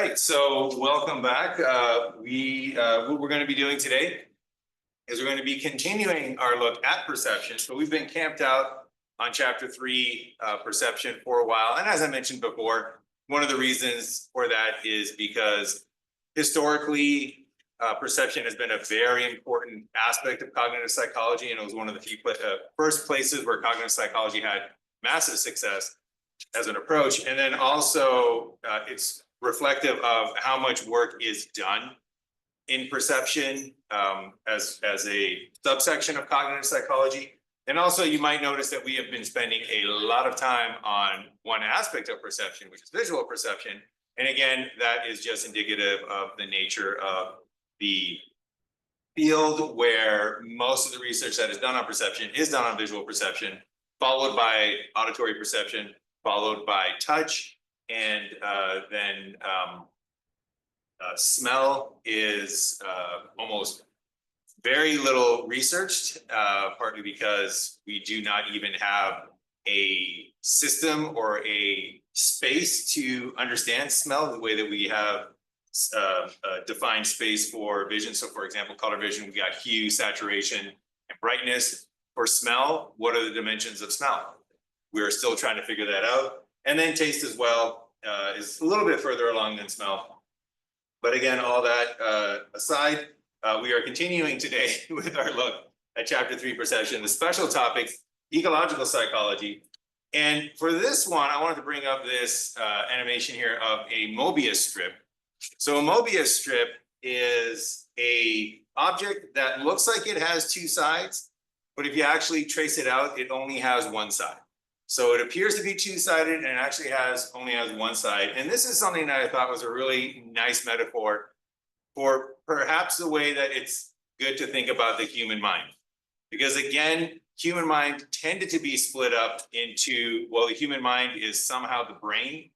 right, so welcome back. What we're going to be doing today is we're going to be continuing our look at perception. So we've been camped out on chapter 3, perception, for a while. And as I mentioned before, one of the reasons for that is because historically, perception has been a very important aspect of cognitive psychology, and it was one of the few first places where cognitive psychology had massive success as an approach. And then also it's reflective of how much work is done in perception as a subsection of cognitive psychology. And also you might notice that we have been spending a lot of time on one aspect of perception, which is visual perception. And again, that is just indicative of the nature of the field where most of the research that is done on perception is done on visual perception, followed by auditory perception, followed by touch, and then smell is almost very little researched, partly because we do not even have a system or a space to understand smell the way that we have defined space for vision. So for example, color vision, we got hue, saturation, and brightness. For smell, what are the dimensions of smell? We're still trying to figure that out. And then taste as well is a little bit further along than smell. But again, all that aside, we are continuing today with our look at chapter 3, perception, the special topic, ecological psychology. And for this one, I wanted to bring up this animation here of a Mobius strip. So a Mobius strip is a object that looks like it has two sides, but if you actually trace it out, it only has one side. So it appears to be two-sided and actually only has one side. And this is something that I thought was a really nice metaphor for perhaps the way that it's good to think about the human mind. Because again, human mind tended to be split up into, well, the human mind is somehow the brain,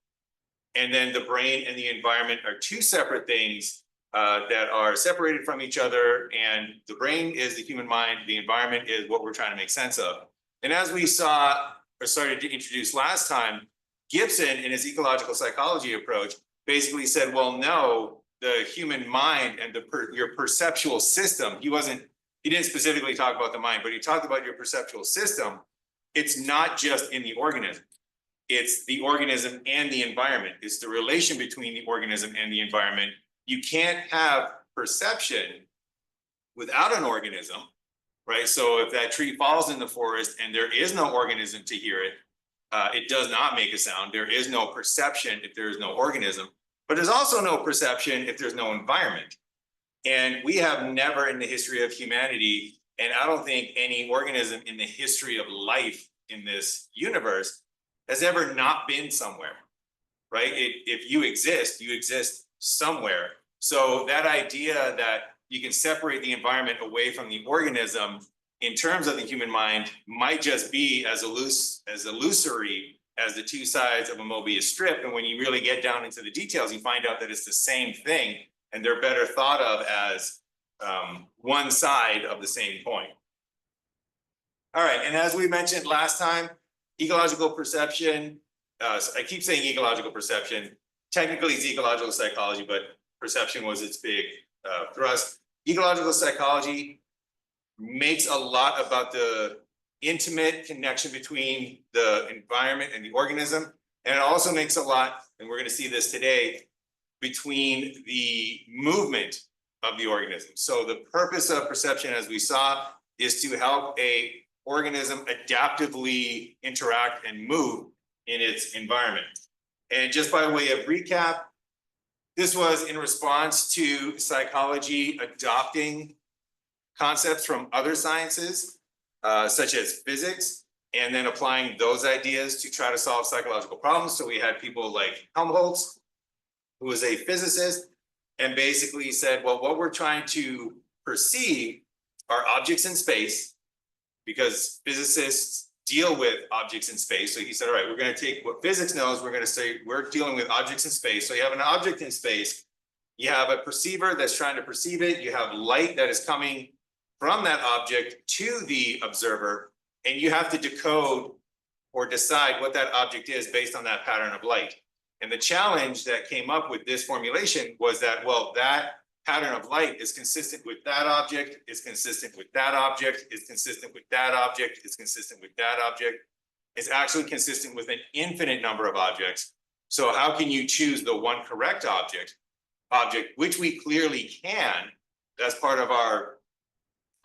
and then the brain and the environment are two separate things that are separated from each other. And the brain is the human mind, the environment is what we're trying to make sense of. And as we saw or started to introduce last time, Gibson in his ecological psychology approach basically said, well, no, the human mind and your perceptual system, he didn't specifically talk about the mind, but he talked about your perceptual system. It's not just in the organism. It's the organism and the environment. It's the relation between the organism and the environment. You can't have perception without an organism, right? So if that tree falls in the forest and there is no organism to hear it, it does not make a sound. There is no perception if there is no organism, but there's also no perception if there's no environment. And we have never in the history of humanity, and I don't think any organism in the history of life in this universe has ever not been somewhere, right? If you exist somewhere. So that idea that you can separate the environment away from the organism in terms of the human mind might just be as illusory as the two sides of a Mobius strip. And when you really get down into the details, you find out that it's the same thing, and they're better thought of as one side of the same coin. All right, and as we mentioned last time, ecological perception, I keep saying ecological perception, technically it's ecological psychology, but perception was its big thrust. Ecological psychology makes a lot about the intimate connection between the environment and the organism. And it also makes a lot, and we're going to see this today, between the movement of the organism. So the purpose of perception, as we saw, is to help a organism adaptively interact and move in its environment. And just by way of recap, this was in response to psychology adopting concepts from other sciences, such as physics, and then applying those ideas to try to solve psychological problems. So we had people like Helmholtz, who was a physicist, and basically said, well, what we're trying to perceive are objects in space, because physicists deal with objects in space. So he said, all right, we're going to take what physics knows, we're going to say we're dealing with objects in space. So you have an object in space, you have a perceiver that's trying to perceive it, you have light that is coming from that object to the observer, and you have to decode or decide what that object is based on that pattern of light. And the challenge that came up with this formulation was that, well, that pattern of light is consistent with that object, is consistent with that object, is consistent with that object, is consistent with that object. It's actually consistent with an infinite number of objects. So how can you choose the one correct object, which we clearly can, that's part of our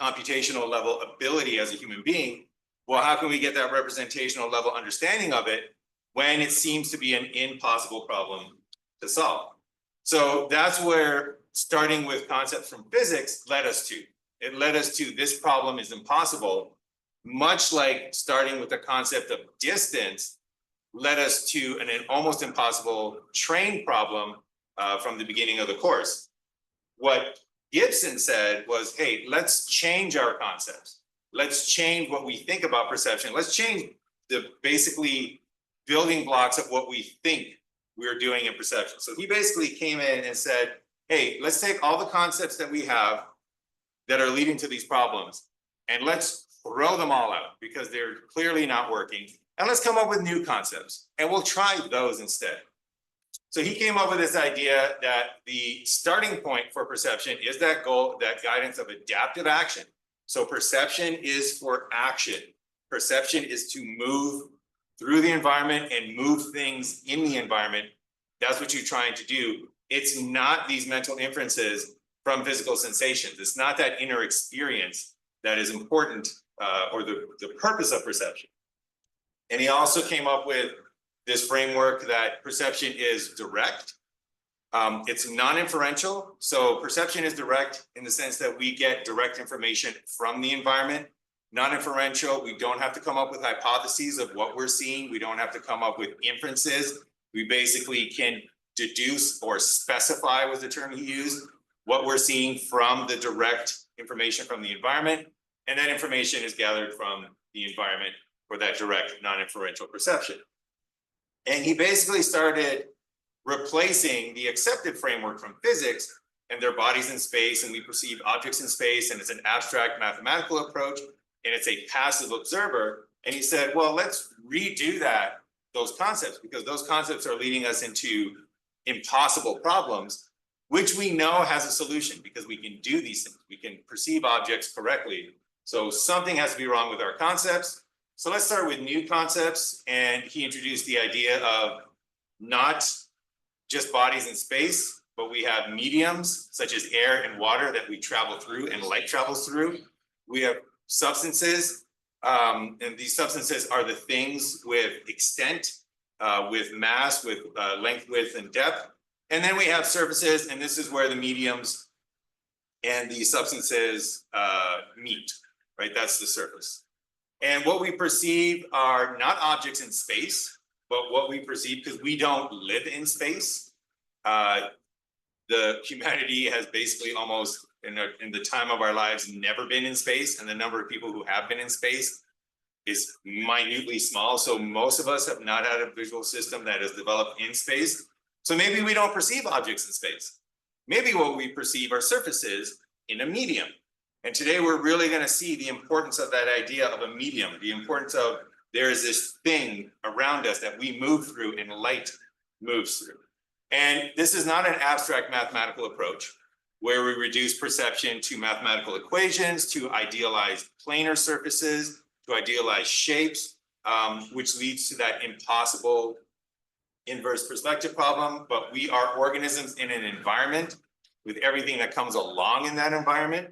computational level ability as a human being. Well, how can we get that representational level understanding of it when it seems to be an impossible problem to solve? So that's where starting with concepts from physics led us to. It led us to this problem is impossible, much like starting with the concept of distance led us to an almost impossible train problem from the beginning of the course. What Gibson said was, hey, let's change our concepts. Let's change what we think about perception. Let's change the basically building blocks of what we think we're doing in perception. So he basically came in and said, hey, let's take all the concepts that we have that are leading to these problems and let's throw them all out because they're clearly not working. And let's come up with new concepts and we'll try those instead. So he came up with this idea that the starting point for perception is that goal, that guidance of adaptive action. So perception is for action. Perception is to move through the environment and move things in the environment. That's what you're trying to do. It's not these mental inferences from physical sensations. It's not that inner experience that is important or the purpose of perception. And he also came up with this framework that perception is direct. It's non-inferential. So perception is direct in the sense that we get direct information from the environment. Non-inferential, we don't have to come up with hypotheses of what we're seeing. We don't have to come up with inferences. We basically can deduce or specify, was the term he used, what we're seeing from the direct information from the environment. And that information is gathered from the environment for that direct non-inferential perception. And he basically started replacing the accepted framework from physics and their bodies in space, and we perceive objects in space, and it's an abstract mathematical approach, and it's a passive observer. And he said, well, let's redo those concepts, because those concepts are leading us into impossible problems, which we know has a solution because we can do these things. We can perceive objects correctly. So something has to be wrong with our concepts. So let's start with new concepts. And he introduced the idea of not just bodies in space, but we have mediums such as air and water that we travel through and light travels through. We have substances, and these substances are the things with extent, with mass, with length, width, and depth. And then we have surfaces, and this is where the mediums and the substances meet, right? That's the surface. And what we perceive are not objects in space, but what we perceive, because we don't live in space. The humanity has basically almost in the time of our lives never been in space, and the number of people who have been in space is minutely small. So most of us have not had a visual system that is developed in space. So maybe we don't perceive objects in space. Maybe what we perceive are surfaces in a medium. And today we're really going to see the importance of that idea of a medium, the importance of there is this thing around us that we move through and light moves through. And this is not an abstract mathematical approach where we reduce perception to mathematical equations, to idealized planar surfaces, to idealized shapes, which leads to that impossible inverse perspective problem. But we are organisms in an environment with everything that comes along in that environment.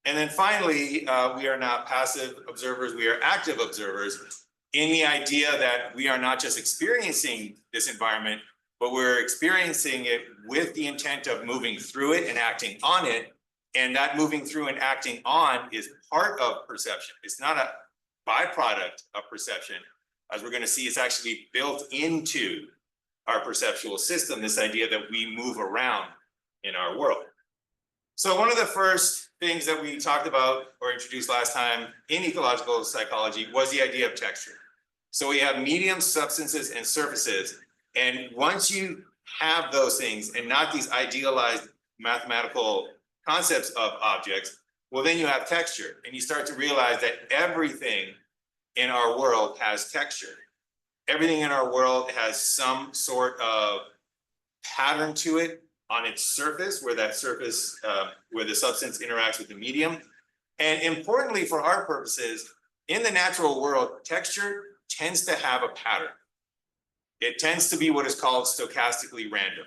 And then finally, we are not passive observers, we are active observers in the idea that we are not just experiencing this environment, but we're experiencing it with the intent of moving through it and acting on it. And that moving through and acting on is part of perception. It's not a byproduct of perception. As we're going to see, it's actually built into our perceptual system, this idea that we move around in our world. So one of the first things that we talked about or introduced last time in ecological psychology was the idea of texture. So we have mediums, substances, and surfaces. And once you have those things and not these idealized mathematical concepts of objects, well, then you have texture. And you start to realize that everything in our world has texture. everything in our world has some sort of pattern to it on its surface, where that surface, where the substance interacts with the medium. And importantly for our purposes, in the natural world, texture tends to have a pattern. It tends to be what is called stochastically random,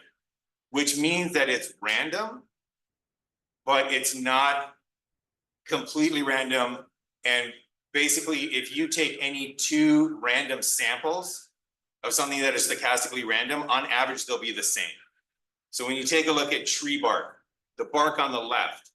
which means that it's random, but it's not completely random. And basically, if you take any two random samples of something that is stochastically random, on average, they'll be the same. So when you take a look at tree bark, the bark on the left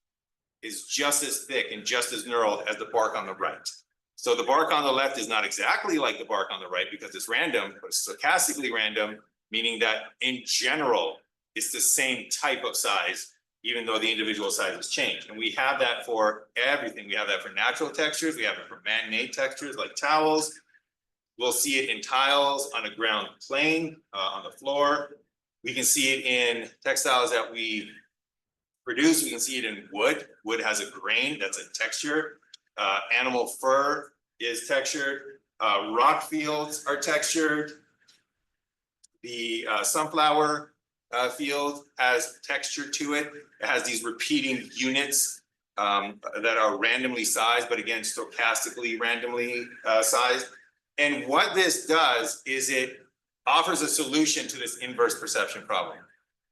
is just as thick and just as knurled as the bark on the right. So the bark on the left is not exactly like the bark on the right because it's random, but it's stochastically random, meaning that in general, it's the same type of size, even though the individual sizes change. And we have that for everything. We have that for natural textures. We have it for man-made textures like towels. We'll see it in tiles on a ground plane, on the floor. We can see it in textiles that we produce. We can see it in wood. Wood has a grain, that's a texture. Animal fur is textured. Rock fields are textured. The sunflower field has texture to it. It has these repeating units that are randomly sized, but again, stochastically randomly sized. And what this does is it offers a solution to this inverse perception problem.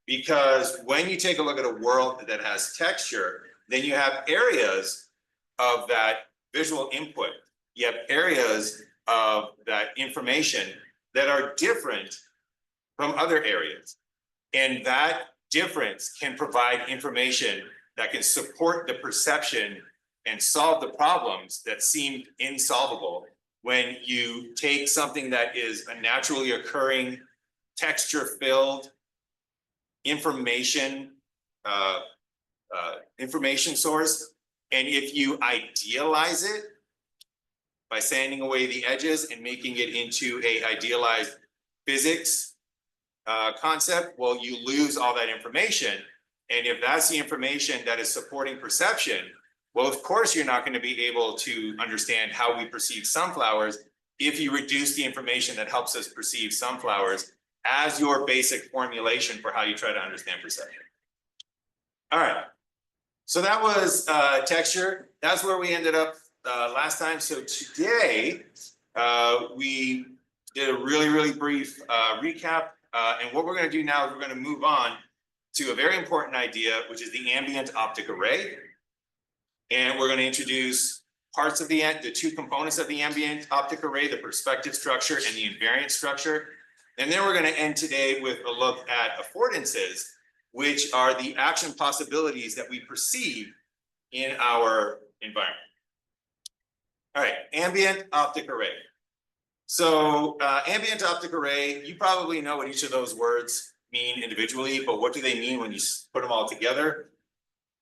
Because when you take a look at a world that has texture, then you have areas of that visual input. You have areas of that information that are different from other areas. And that difference can provide information that can support the perception and solve the problems that seemed insolvable when you take something that is a naturally occurring, texture-filled information source, and if you idealize it by sanding away the edges and making it into a idealized physics concept, well, you lose all that information. And if that's the information that is supporting perception, well, of course, you're not going to be able to understand how we perceive sunflowers if you reduce the information that helps us perceive sunflowers as your basic formulation for how you try to understand perception. All right, so that was texture. That's where we ended up last time. So today, we did a really brief recap. And what we're going to do now is we're going to move on to a very important idea, which is the ambient optic array. And we're going to introduce parts of the two components of the ambient optic array, the perspective structure and the invariant structure. And then we're going to end today with a look at affordances, which are the action possibilities that we perceive in our environment. All right, ambient optic array. So ambient optic array, you probably know what each of those words mean individually, but what do they mean when you put them all together?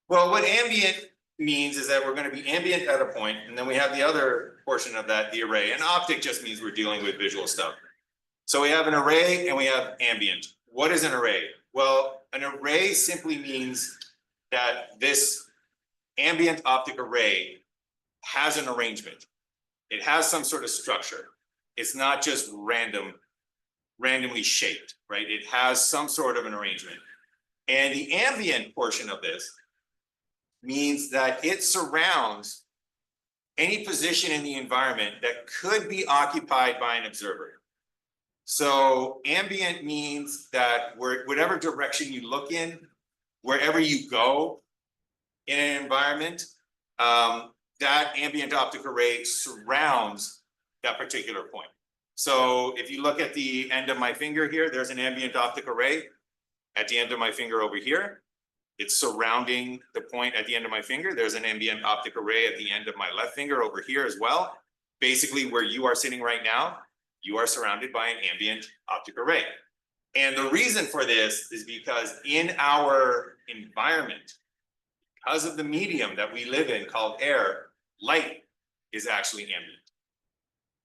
Well, what ambient means is that we're going to be ambient at a point, and then we have the other portion of that, the array. And optic just means we're dealing with visual stuff. So we have an array and we have ambient. What is an array? Well, an array simply means that this ambient optic array has an arrangement. It has some sort of structure. It's not just randomly shaped, right? It has some sort of an arrangement. And the ambient portion of this means that it surrounds any position in the environment that could be occupied by an observer. So ambient means that whatever direction you look in, wherever you go in an environment, that ambient optic array surrounds that particular point. So if you look at the end of my finger here, there's an ambient optic array at the end of my finger over here. It's surrounding the point at the end of my finger. There's an ambient optic array at the end of my left finger over here as well. Basically, where you are sitting right now, you are surrounded by an ambient optic array. And the reason for this is because in our environment, because of the medium that we live in called air, light is actually ambient.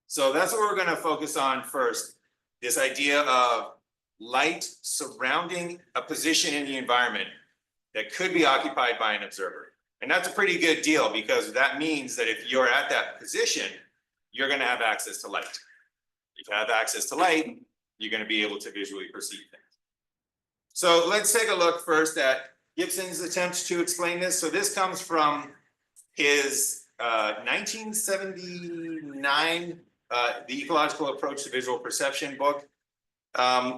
So that's what we're going to focus on first, this idea of light surrounding a position in the environment that could be occupied by an observer. And that's a pretty good deal because that means that if you're at that position, you're going to have access to light. If you have access to light, you're going to be able to visually perceive things. So let's take a look first at Gibson's attempt to explain this. So this comes from his 1979 The Ecological Approach to Visual Perception book.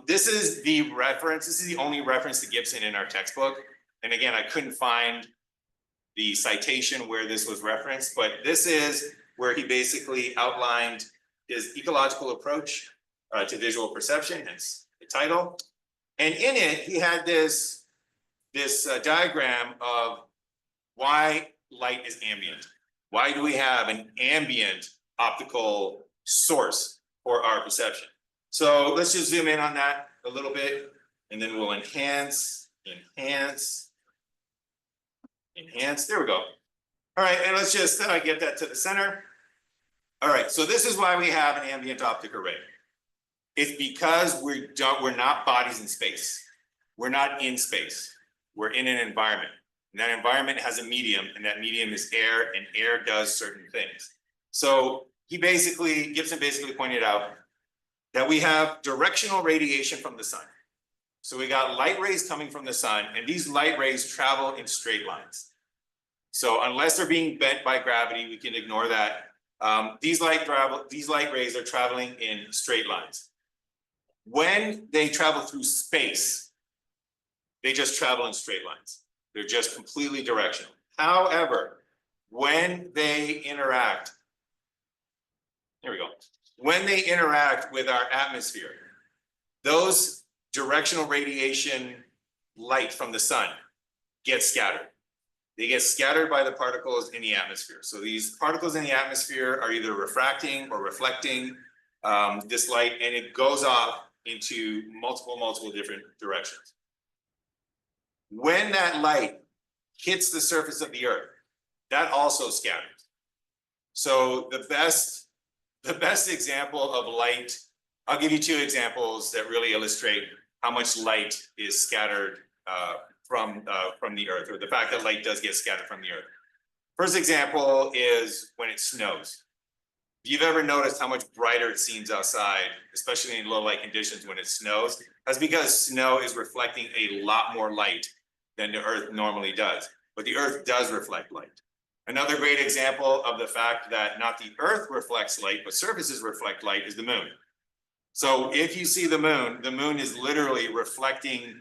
This is the reference. This is the only reference to Gibson in our textbook. And again, I couldn't find the citation where this was referenced, but this is where he basically outlined his ecological approach to visual perception, hence the title. And in it, he had this diagram of why light is ambient. Why do we have an ambient optical source for our perception? So let's just zoom in on that a little bit, and then we'll enhance. There we go. All right, and let's just get that to the center. All right, so this is why we have an ambient optic array. It's because we're not bodies in space. We're not in space. We're in an environment. And that environment has a medium, and that medium is air, and air does certain things. So Gibson basically pointed out that we have directional radiation from the sun. So we got light rays coming from the sun, and these light rays travel in straight lines. So unless they're being bent by gravity, we can ignore that. These light rays are traveling in straight lines. When they travel through space, they just travel in straight lines. They're just completely directional. However, when they interact, when they interact with our atmosphere, those directional radiation light from the sun get scattered. They get scattered by the particles in the atmosphere. So these particles in the atmosphere are either refracting or reflecting this light, and it goes off into multiple different directions. When that light hits the surface of the earth, that also scatters. So the best example of light, I'll give you two examples that really illustrate how much light is scattered from the earth, or the fact that light does get scattered from the earth. First example is when it snows. If you've ever noticed how much brighter it seems outside, especially in low light conditions when it snows, that's because snow is reflecting a lot more light than the earth normally does. But the earth does reflect light. Another great example of the fact that not the earth reflects light, but surfaces reflect light is the moon. So if you see the moon is literally reflecting,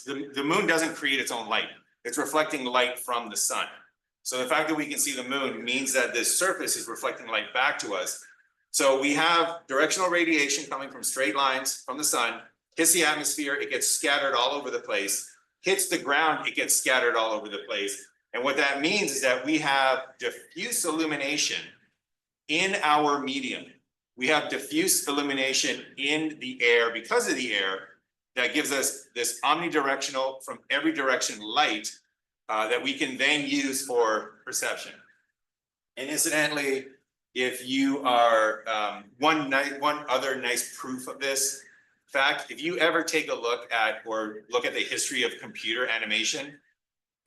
the moon doesn't create its own light. It's reflecting light from the sun. So the fact that we can see the moon means that this surface is reflecting light back to us. So we have directional radiation coming from straight lines from the sun, hits the atmosphere, it gets scattered all over the place, hits the ground, it gets scattered all over the place. And what that means is that we have diffuse illumination in our medium. We have diffuse illumination in the air because of the air that gives us this omnidirectional, from every direction light that we can then use for perception. And incidentally, if you are one other nice proof of this fact, if you ever take a look at the history of computer animation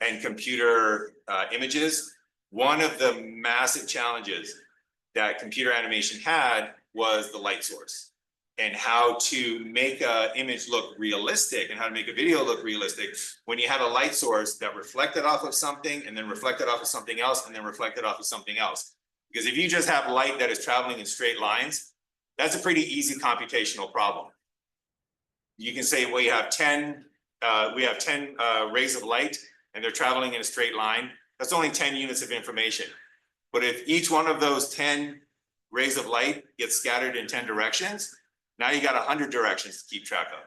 and computer images, one of the massive challenges that computer animation had was the light source, and how to make an image look realistic and how to make a video look realistic when you had a light source that reflected off of something and then reflected off of something else and then reflected off of something else. Because if you just have light that is traveling in straight lines, that's a pretty easy computational problem. You can say, well, we have 10 rays of light and they're traveling in a straight line. That's only 10 units of information. But if each one of those 10 rays of light gets scattered in 10 directions, now you got 100 directions to keep track of.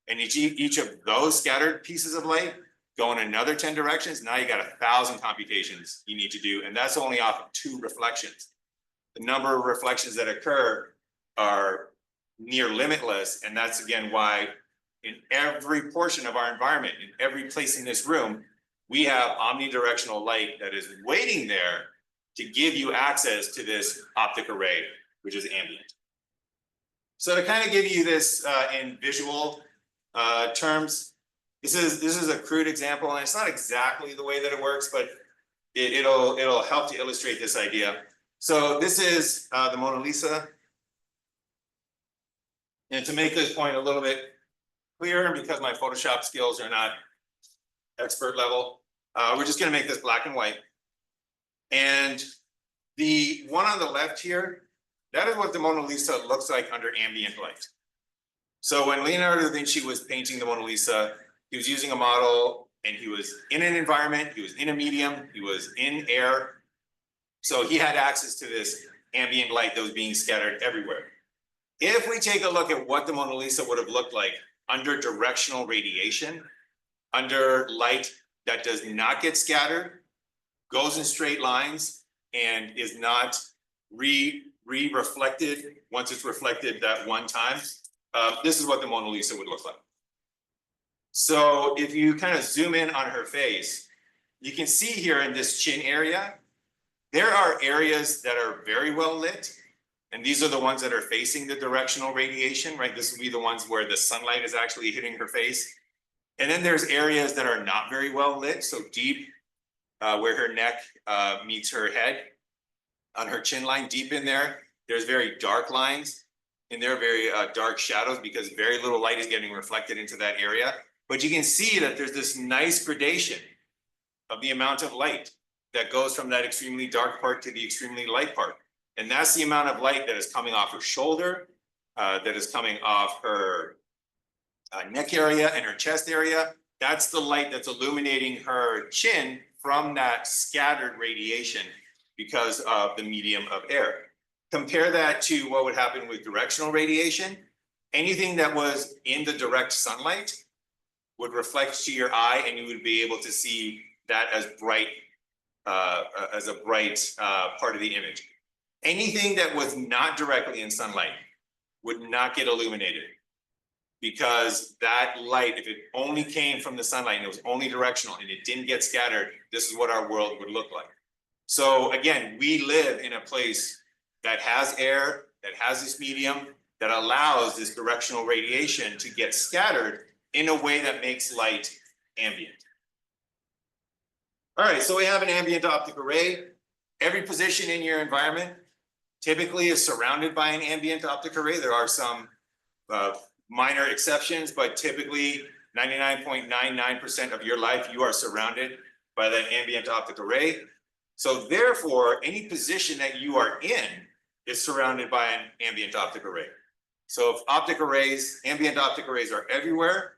And each of those scattered pieces of light go in another 10 directions. Now you got 1,000 computations you need to do. And that's only off of 2 reflections. The number of reflections that occur are near limitless. And that's again why in every portion of our environment, in every place in this room, we have omnidirectional light that is waiting there to give you access to this optic array, which is ambient. So to kind of give you this in visual terms, this is a crude example, and it's not exactly the way that it works, but it'll help to illustrate this idea. So this is the Mona Lisa. And to make this point a little bit clearer, because my Photoshop skills are not expert level, we're just gonna make this black and white. And the one on the left here, that is what the Mona Lisa looks like under ambient light. So when Leonardo da Vinci was painting the Mona Lisa, he was using a model and he was in an environment, he was in a medium, he was in air. So he had access to this ambient light that was being scattered everywhere. If we take a look at what the Mona Lisa would have looked like under directional radiation, under light that does not get scattered, goes in straight lines, and is not reflected once it's reflected that one time, this is what the Mona Lisa would look like. So if you kind of zoom in on her face, you can see here in this chin area, there are areas that are very well lit. And these are the ones that are facing the directional radiation, right? This would be the ones where the sunlight is actually hitting her face. And then there's areas that are not very well lit, so deep where her neck meets her head, on her chin line, deep in there, there's very dark lines, and there are very dark shadows because very little light is getting reflected into that area. But you can see that there's this nice gradation of the amount of light that goes from that extremely dark part to the extremely light part. And that's the amount of light that is coming off her shoulder, that is coming off her neck area and her chest area. That's the light that's illuminating her chin from that scattered radiation because of the medium of air. Compare that to what would happen with directional radiation. Anything that was in the direct sunlight would reflect to your eye, and you would be able to see that as bright, as a bright part of the image. Anything that was not directly in sunlight would not get illuminated, because that light, if it only came from the sunlight and it was only directional and it didn't get scattered, this is what our world would look like. So again, we live in a place that has air, that has this medium, that allows this directional radiation to get scattered in a way that makes light ambient. All right, so we have an ambient optic array. Every position in your environment typically is surrounded by an ambient optic array. There are some minor exceptions, but typically 99.99% of your life, you are surrounded by that ambient optic array. So therefore, any position that you are in is surrounded by an ambient optic array. So if optic arrays, ambient optic arrays are everywhere,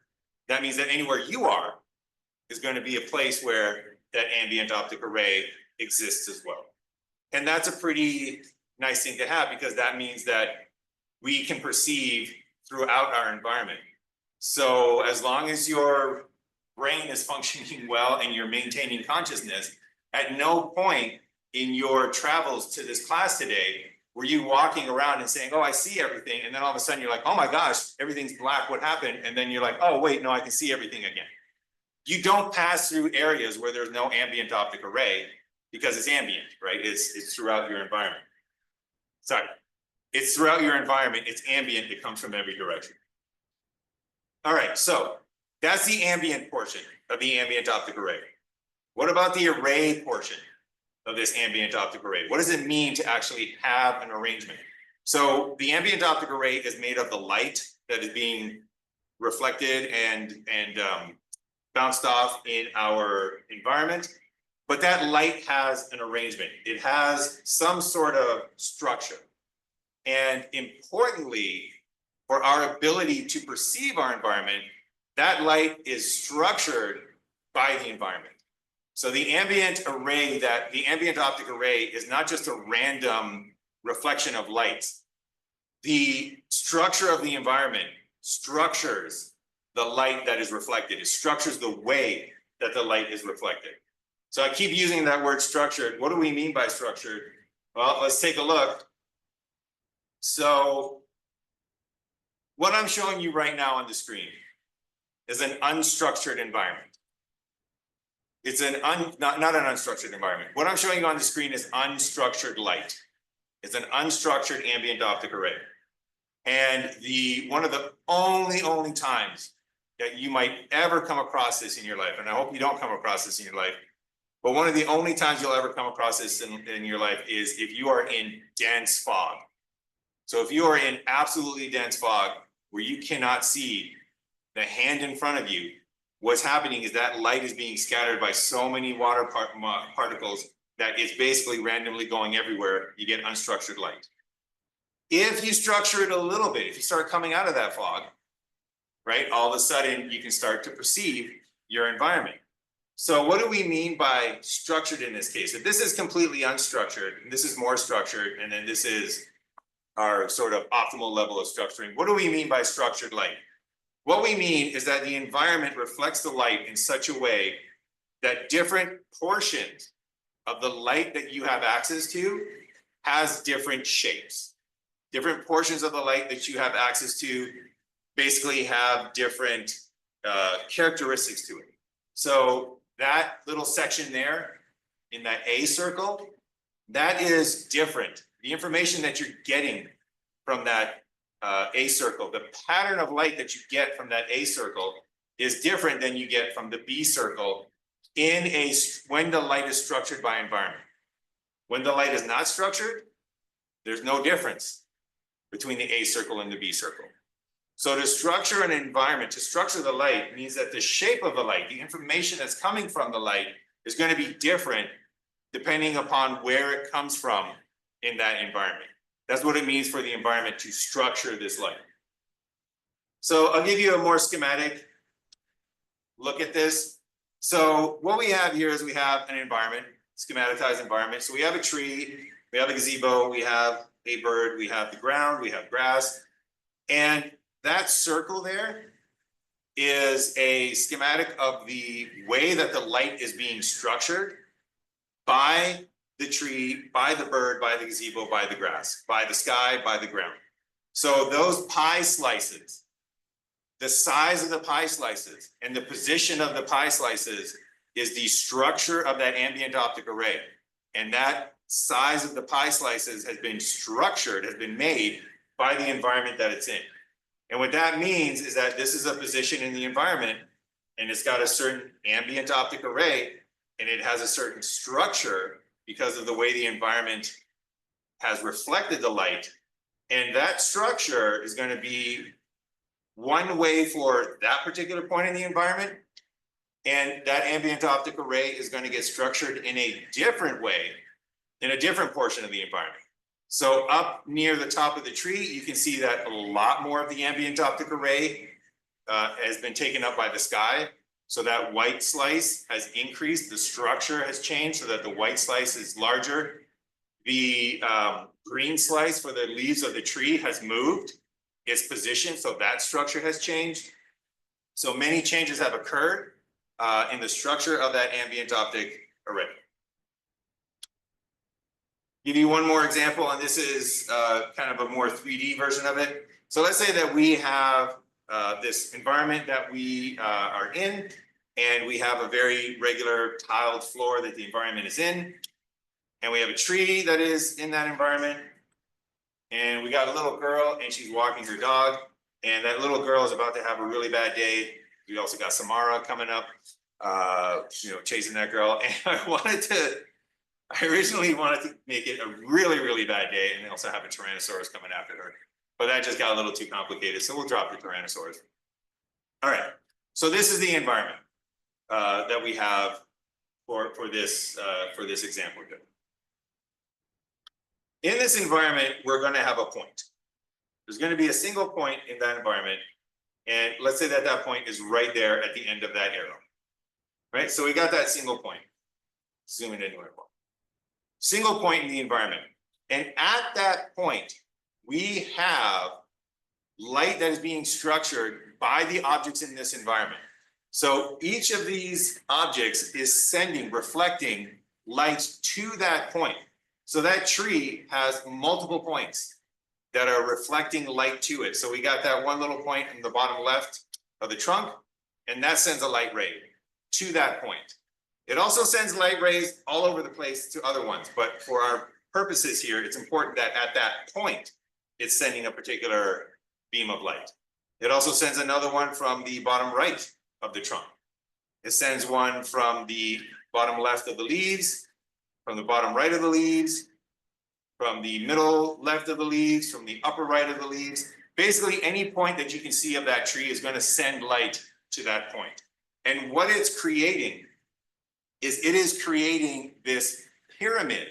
that means that anywhere you are is going to be a place where that ambient optic array exists as well. And that's a pretty nice thing to have, because that means that we can perceive throughout our environment. So as long as your brain is functioning well and you're maintaining consciousness, at no point in your travels to this class today were you walking around and saying, oh, I see everything. And then all of a sudden you're like, oh my gosh, everything's black, what happened? And then you're like, oh, wait, no, I can see everything again. You don't pass through areas where there's no ambient optic array because it's ambient, right? It's throughout your environment. Sorry, it's throughout your environment, it's ambient, it comes from every direction. All right, so that's the ambient portion of the ambient optic array. What about the array portion of this ambient optic array? What does it mean to actually have an arrangement? So the ambient optic array is made of the light that is being reflected and bounced off in our environment, but that light has an arrangement. It has some sort of structure. And importantly, for our ability to perceive our environment, that light is structured by the environment. So the ambient optic array is not just a random reflection of light. The structure of the environment structures the light that is reflected. It structures the way that the light is reflected. So I keep using that word structured. What do we mean by structured? Well, let's take a look. So what I'm showing you right now on the screen is an unstructured environment. It's not an unstructured environment. What I'm showing you on the screen is unstructured light. It's an unstructured ambient optic array. And one of the only times that you might ever come across this in your life, and I hope you don't come across this in your life, but one of the only times you'll ever come across this in your life is if you are in dense fog. So if you are in absolutely dense fog, where you cannot see the hand in front of you, what's happening is that light is being scattered by so many water particles that it's basically randomly going everywhere. You get unstructured light. If you structure it a little bit, if you start coming out of that fog, right, all of a sudden you can start to perceive your environment. So what do we mean by structured in this case? If this is completely unstructured, and this is more structured, and then this is our sort of optimal level of structuring, what do we mean by structured light? What we mean is that the environment reflects the light in such a way that different portions of the light that you have access to has different shapes. Different portions of the light that you have access to basically have different characteristics to it. So that little section there in that A circle, that is different. The information that you're getting from that A circle, the pattern of light that you get from that A circle is different than you get from the B circle when the light is structured by environment. When the light is not structured, there's no difference between the A circle and the B circle. So to structure an environment, to structure the light means that the shape of the light, the information that's coming from the light is going to be different depending upon where it comes from in that environment. That's what it means for the environment to structure this light. So I'll give you a more schematic look at this. So what we have here is we have an environment, schematized environment. So we have a tree, we have a gazebo, we have a bird, we have the ground, we have grass, and that circle there is a schematic of the way that the light is being structured by the tree, by the bird, by the gazebo, by the grass, by the sky, by the ground. So those pie slices, the size of the pie slices and the position of the pie slices is the structure of that ambient optic array. And that size of the pie slices has been structured, has been made by the environment that it's in. And what that means is that this is a position in the environment and it's got a certain ambient optic array and it has a certain structure because of the way the environment has reflected the light. And that structure is going to be one way for that particular point in the environment. And that ambient optic array is going to get structured in a different way in a different portion of the environment. So up near the top of the tree, you can see that a lot more of the ambient optic array has been taken up by the sky. So that white slice has increased, the structure has changed so that the white slice is larger. The green slice for the leaves of the tree has moved its position, so that structure has changed. So many changes have occurred in the structure of that ambient optic array. Give you one more example, and this is kind of a more 3D version of it. So let's say that we have this environment that we are in, and we have a very regular tiled floor that the environment is in, and we have a tree that is in that environment, and we got a little girl, and she's walking her dog, and that little girl is about to have a really bad day. We also got Samara coming up, chasing that girl, and I originally wanted to make it a really, really bad day, and they also have a Tyrannosaurus coming after her. But that just got a little too complicated, so we'll drop the Tyrannosaurus. All right, so this is the environment that we have for this example here. In this environment, we're going to have a point. There's going to be a single point in that environment, and let's say that that point is right there at the end of that arrow. Right, so we got that single point. Zoom in anywhere. Single point in the environment. And at that point, we have light that is being structured by the objects in this environment. So each of these objects is reflecting light to that point. So that tree has multiple points that are reflecting light to it. So we got that one little point in the bottom left of the trunk, and that sends a light ray to that point. It also sends light rays all over the place to other ones, but for our purposes here, it's important that at that point, it's sending a particular beam of light. It also sends another one from the bottom right of the trunk. It sends one from the bottom left of the leaves, from the bottom right of the leaves, from the middle left of the leaves, from the upper right of the leaves. basically any point that you can see of that tree is going to send light to that point. And what it's creating is it is creating this pyramid,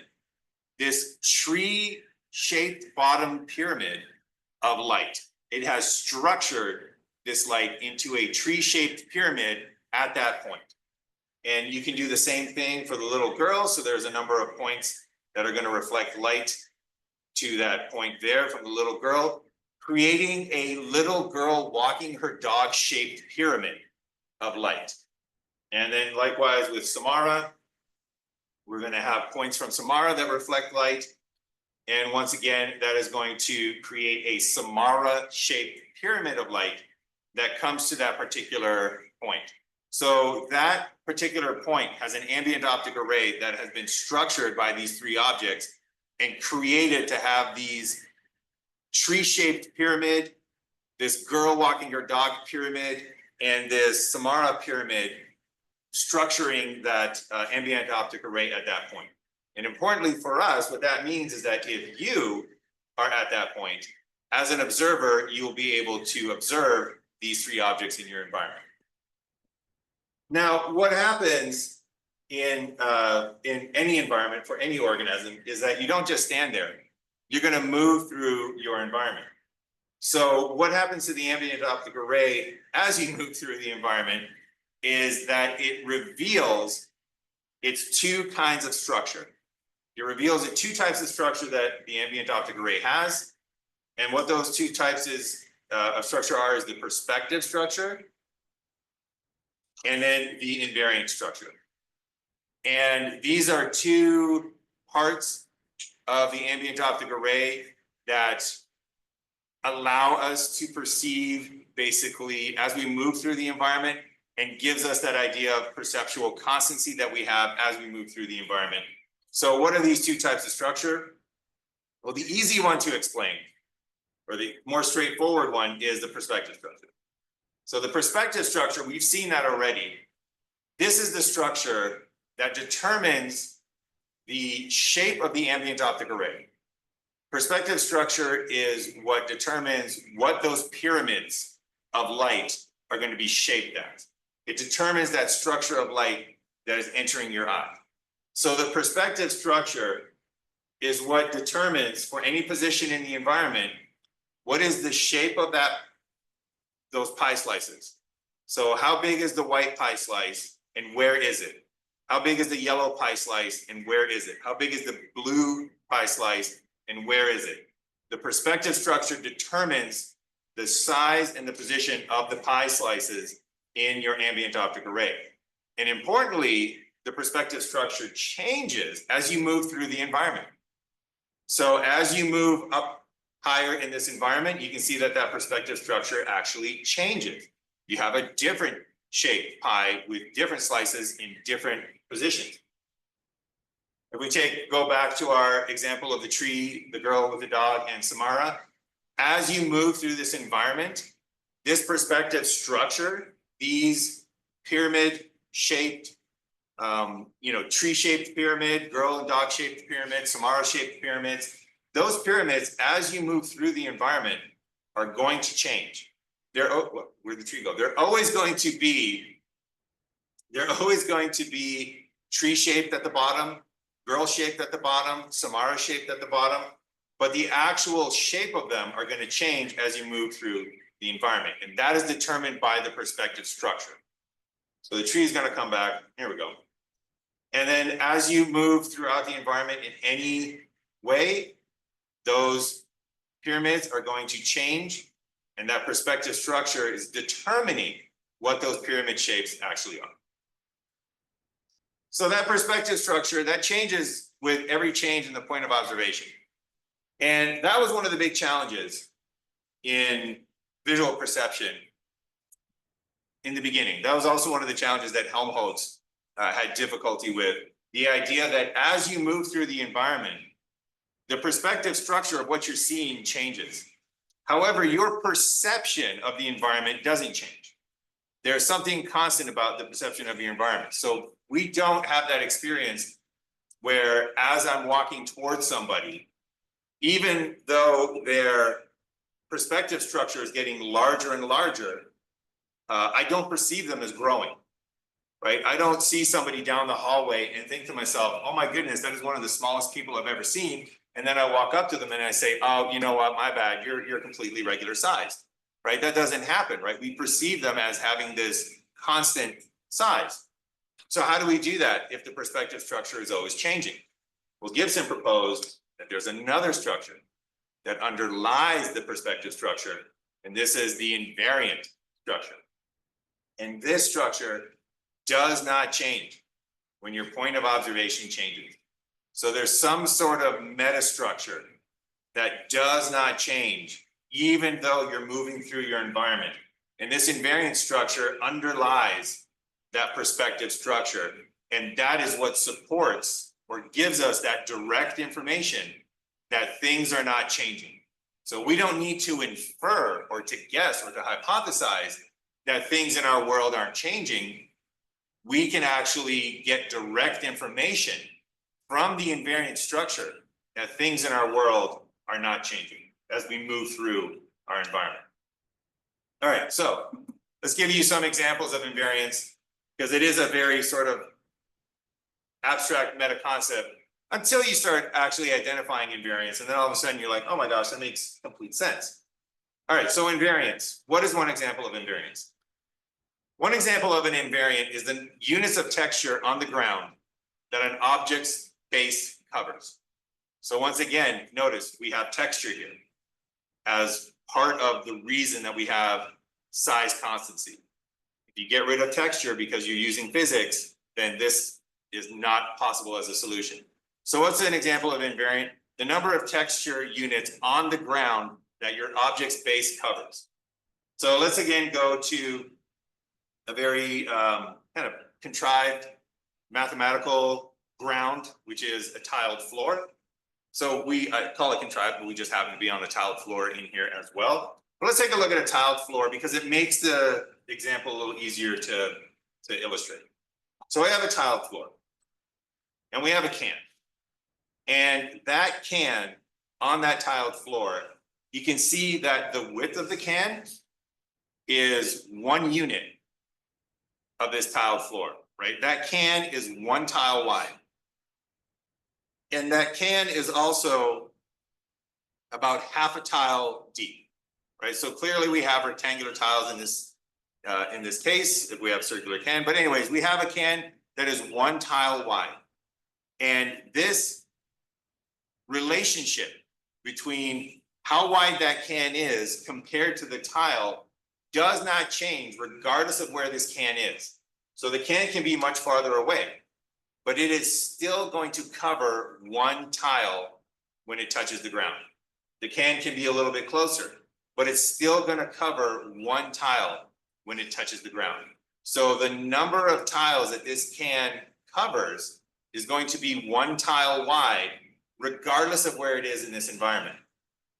this tree-shaped bottom pyramid of light. It has structured this light into a tree-shaped pyramid at that point. And you can do the same thing for the little girl. So there's a number of points that are going to reflect light to that point there from the little girl, creating a little girl walking her dog-shaped pyramid of light. And then likewise with Samara, we're going to have points from Samara that reflect light. And once again, that is going to create a Samara-shaped pyramid of light that comes to that particular point. So that particular point has an ambient optic array that has been structured by these three objects and created to have these tree-shaped pyramid, this girl walking her dog pyramid, and this Samara pyramid structuring that ambient optic array at that point. And importantly for us, what that means is that if you are at that point, as an observer, you will be able to observe these three objects in your environment. Now, what happens in any environment for any organism is that you don't just stand there. You're going to move through your environment. So what happens to the ambient optic array as you move through the environment is that it reveals its two kinds of structure. It reveals the two types of structure that the ambient optic array has. And what those two types of structure are is the perspective structure and then the invariant structure. And these are two parts of the ambient optic array that allow us to perceive basically as we move through the environment and gives us that idea of perceptual constancy that we have as we move through the environment. So what are these two types of structure? Well, the easy one to explain, or the more straightforward one, is the perspective structure. So the perspective structure, we've seen that already. This is the structure that determines the shape of the ambient optic array. Perspective structure is what determines what those pyramids of light are going to be shaped as. It determines that structure of light that is entering your eye. So the perspective structure is what determines, for any position in the environment, what is the shape of those pie slices. So how big is the white pie slice and where is it? How big is the yellow pie slice and where is it? How big is the blue pie slice and where is it? The perspective structure determines the size and the position of the pie slices in your ambient optic array. And importantly, the perspective structure changes as you move through the environment. So as you move up higher in this environment, you can see that that perspective structure actually changes. You have a different shaped pie with different slices in different positions. If we go back to our example of the tree, the girl with the dog, and Samara, as you move through this environment, this perspective structure, these pyramid-shaped, tree-shaped pyramid, girl and dog-shaped pyramid, Samara-shaped pyramids, those pyramids, as you move through the environment, are going to change. Where'd the tree go? They're always going to be tree-shaped at the bottom, girl-shaped at the bottom, Samara-shaped at the bottom, but the actual shape of them are going to change as you move through the environment. And that is determined by the perspective structure. So the tree is going to come back. Here we go. And then as you move throughout the environment in any way, those pyramids are going to change. And that perspective structure is determining what those pyramid shapes actually are. So that perspective structure, that changes with every change in the point of observation. And that was one of the big challenges in visual perception in the beginning. That was also one of the challenges that Helmholtz had difficulty with. The idea that as you move through the environment, the perspective structure of what you're seeing changes. However, your perception of the environment doesn't change. There's something constant about the perception of your environment. So we don't have that experience where as I'm walking towards somebody, even though they're perspective structure is getting larger and larger, I don't perceive them as growing, right? I don't see somebody down the hallway and think to myself, oh my goodness, that is one of the smallest people I've ever seen. And then I walk up to them and I say, oh, you know what, my bad, you're completely regular sized, right? That doesn't happen, right? We perceive them as having this constant size. So how do we do that if the perspective structure is always changing? Well, Gibson proposed that there's another structure that underlies the perspective structure, and this is the invariant structure. And this structure does not change when your point of observation changes. So there's some sort of metastructure that does not change, even though you're moving through your environment. And this invariant structure underlies that perspective structure. And that is what supports or gives us that direct information that things are not changing. So we don't need to infer or to guess or to hypothesize that things in our world aren't changing. We can actually get direct information from the invariant structure that things in our world are not changing as we move through our environment. All right, so let's give you some examples of invariance, because it is a very sort of abstract meta concept until you start actually identifying invariance, and then all of a sudden you're like, oh my gosh, that makes complete sense. All right, so invariance. What is one example of invariance? One example of an invariant is the units of texture on the ground that an object's base covers. So once again, notice we have texture here as part of the reason that we have size constancy. If you get rid of texture because you're using physics, then this is not possible as a solution. So what's an example of invariant? The number of texture units on the ground that your object's base covers. So let's again go to a very kind of contrived mathematical ground, which is a tiled floor. So I call it contrived, but we just happen to be on the tiled floor in here as well. But let's take a look at a tiled floor because it makes the example a little easier to illustrate. So I have a tiled floor and we have a can. And that can, on that tiled floor, you can see that the width of the can is 1 unit of this tiled floor, right? That can is 1 tile wide. And that can is also about half a tile deep, right? So clearly we have rectangular tiles in this case, if we have circular can. But anyways, we have a can that is 1 tile wide. And this relationship between how wide that can is compared to the tile does not change regardless of where this can is. So the can be much farther away, but it is still going to cover 1 tile when it touches the ground. The can be a little bit closer, but it's still going to cover 1 tile when it touches the ground. So the number of tiles that this can covers is going to be 1 tile wide, regardless of where it is in this environment.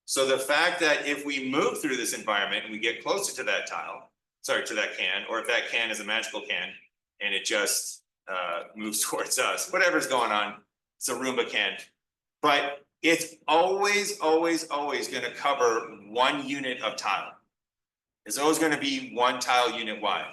So the fact that if we move through this environment and we get closer to that to that can, or if that can is a magical can and it just moves towards us, whatever's going on, it's a Roomba can. But it's always going to cover 1 unit of tile. It's always going to be 1 tile unit wide.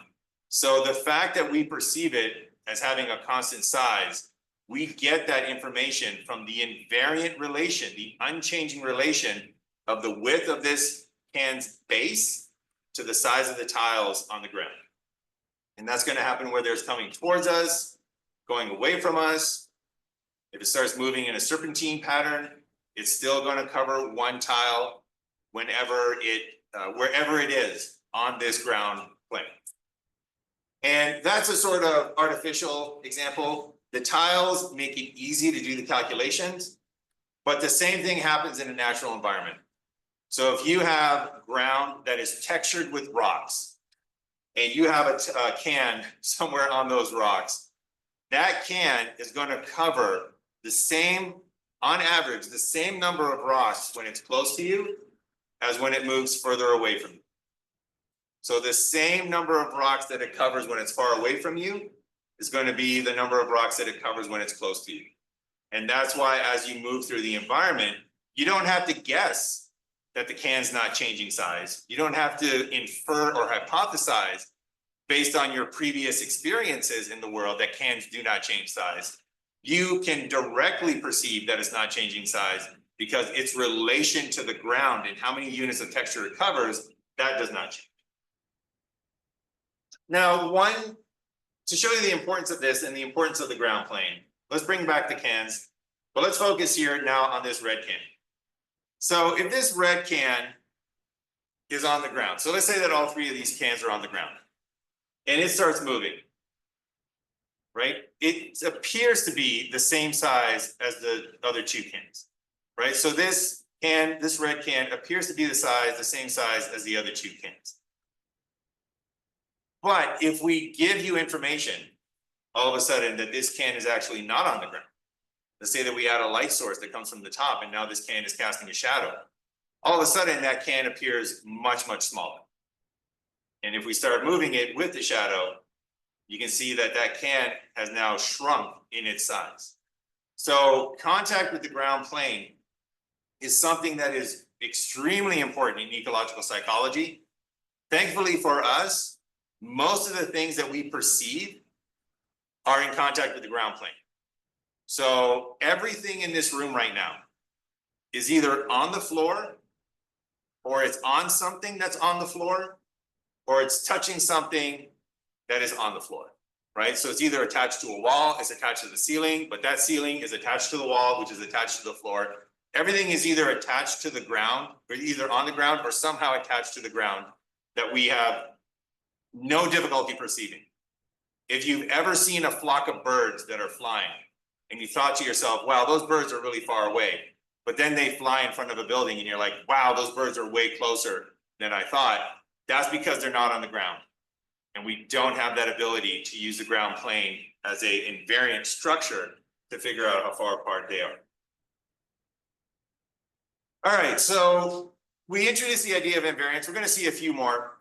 So the fact that we perceive it as having a constant size, we get that information from the invariant relation, the unchanging relation of the width of this can's base to the size of the tiles on the ground. And that's going to happen whether it's coming towards us, going away from us. If it starts moving in a serpentine pattern, it's still going to cover 1 tile wherever it is on this ground plane. And that's a sort of artificial example. The tiles make it easy to do the calculations, but the same thing happens in a natural environment. So if you have ground that is textured with rocks and you have a can somewhere on those rocks, that can is going to cover the same, on average, the same number of rocks when it's close to you as when it moves further away from you. So the same number of rocks that it covers when it's far away from you is going to be the number of rocks that it covers when it's close to you. And that's why as you move through the environment, you don't have to guess that the can's not changing size. You don't have to infer or hypothesize based on your previous experiences in the world that cans do not change size. You can directly perceive that it's not changing size because its relation to the ground and how many units of texture it covers, that does not change. Now, to show you the importance of this and the importance of the ground plane, let's bring back the cans, but let's focus here now on this red can. So if this red can is on the ground, so let's say that all three of these cans are on the ground and it starts moving, right? It appears to be the same size as the other two cans, right? So this red can appears to be the same size as the other two cans. But if we give you information, all of a sudden that this can is actually not on the ground. Let's say that we add a light source that comes from the top and now this can is casting a shadow. All of a sudden that can appears much, much smaller. And if we start moving it with the shadow, you can see that that can has now shrunk in its size. So contact with the ground plane is something that is extremely important in ecological psychology. Thankfully for us, most of the things that we perceive are in contact with the ground plane. So everything in this room right now is either on the floor, or it's on something that's on the floor, or it's touching something that is on the floor, right? So it's either attached to a wall, it's attached to the ceiling, but that ceiling is attached to the wall, which is attached to the floor. Everything is either attached to the ground, or either on the ground or somehow attached to the ground that we have no difficulty perceiving. If you've ever seen a flock of birds that are flying and you thought to yourself, wow, those birds are really far away, but then they fly in front of a building and you're like, wow, those birds are way closer than I thought, that's because they're not on the ground. And we don't have that ability to use the ground plane as an invariant structure to figure out how far apart they are. All right, so we introduced the idea of invariance. We're going to see a few more.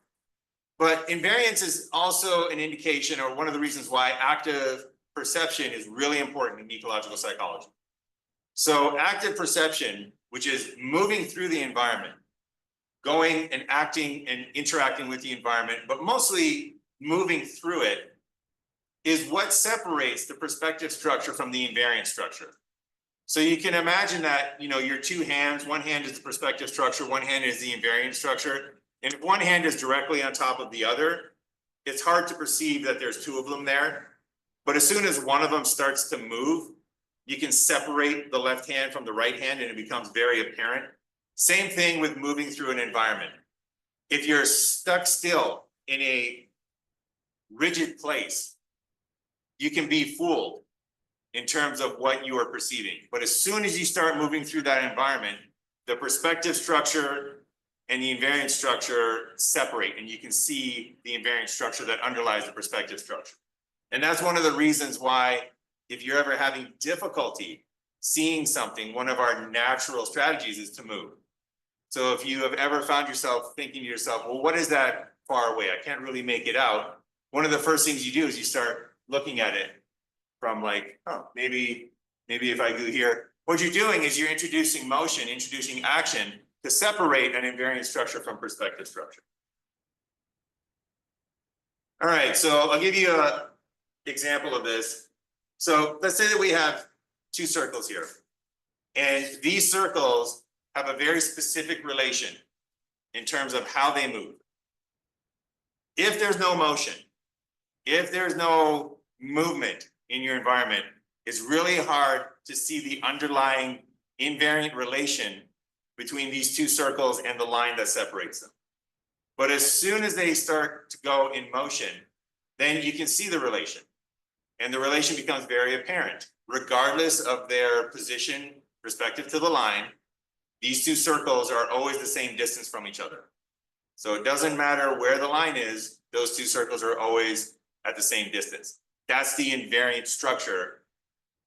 But invariance is also an indication, or one of the reasons why active perception is really important in ecological psychology. So active perception, which is moving through the environment, going and acting and interacting with the environment, but mostly moving through it, is what separates the perspective structure from the invariant structure. So you can imagine that, your two hands, one hand is the perspective structure, one hand is the invariant structure. And if one hand is directly on top of the other, it's hard to perceive that there's two of them there. But as soon as one of them starts to move, you can separate the left hand from the right hand and it becomes very apparent. Same thing with moving through an environment. If you're stuck still in a rigid place, you can be fooled in terms of what you are perceiving. But as soon as you start moving through that environment, the perspective structure and the invariant structure separate, and you can see the invariant structure that underlies the perspective structure. And that's one of the reasons why, if you're ever having difficulty seeing something, one of our natural strategies is to move. So if you have ever found yourself thinking to yourself, well, what is that far away? I can't really make it out. One of the first things you do is you start looking at it from like, oh, maybe if I go here. What you're doing is you're introducing motion, introducing action to separate an invariant structure from perspective structure. All right, so I'll give you an example of this. So let's say that we have two circles here, and these circles have a very specific relation in terms of how they move. If there's no motion, if there's no movement in your environment, it's really hard to see the underlying invariant relation between these two circles and the line that separates them. But as soon as they start to go in motion, then you can see the relation. And the relation becomes very apparent. Regardless of their position respective to the line, these two circles are always the same distance from each other. So it doesn't matter where the line is, those two circles are always at the same distance. That's the invariant structure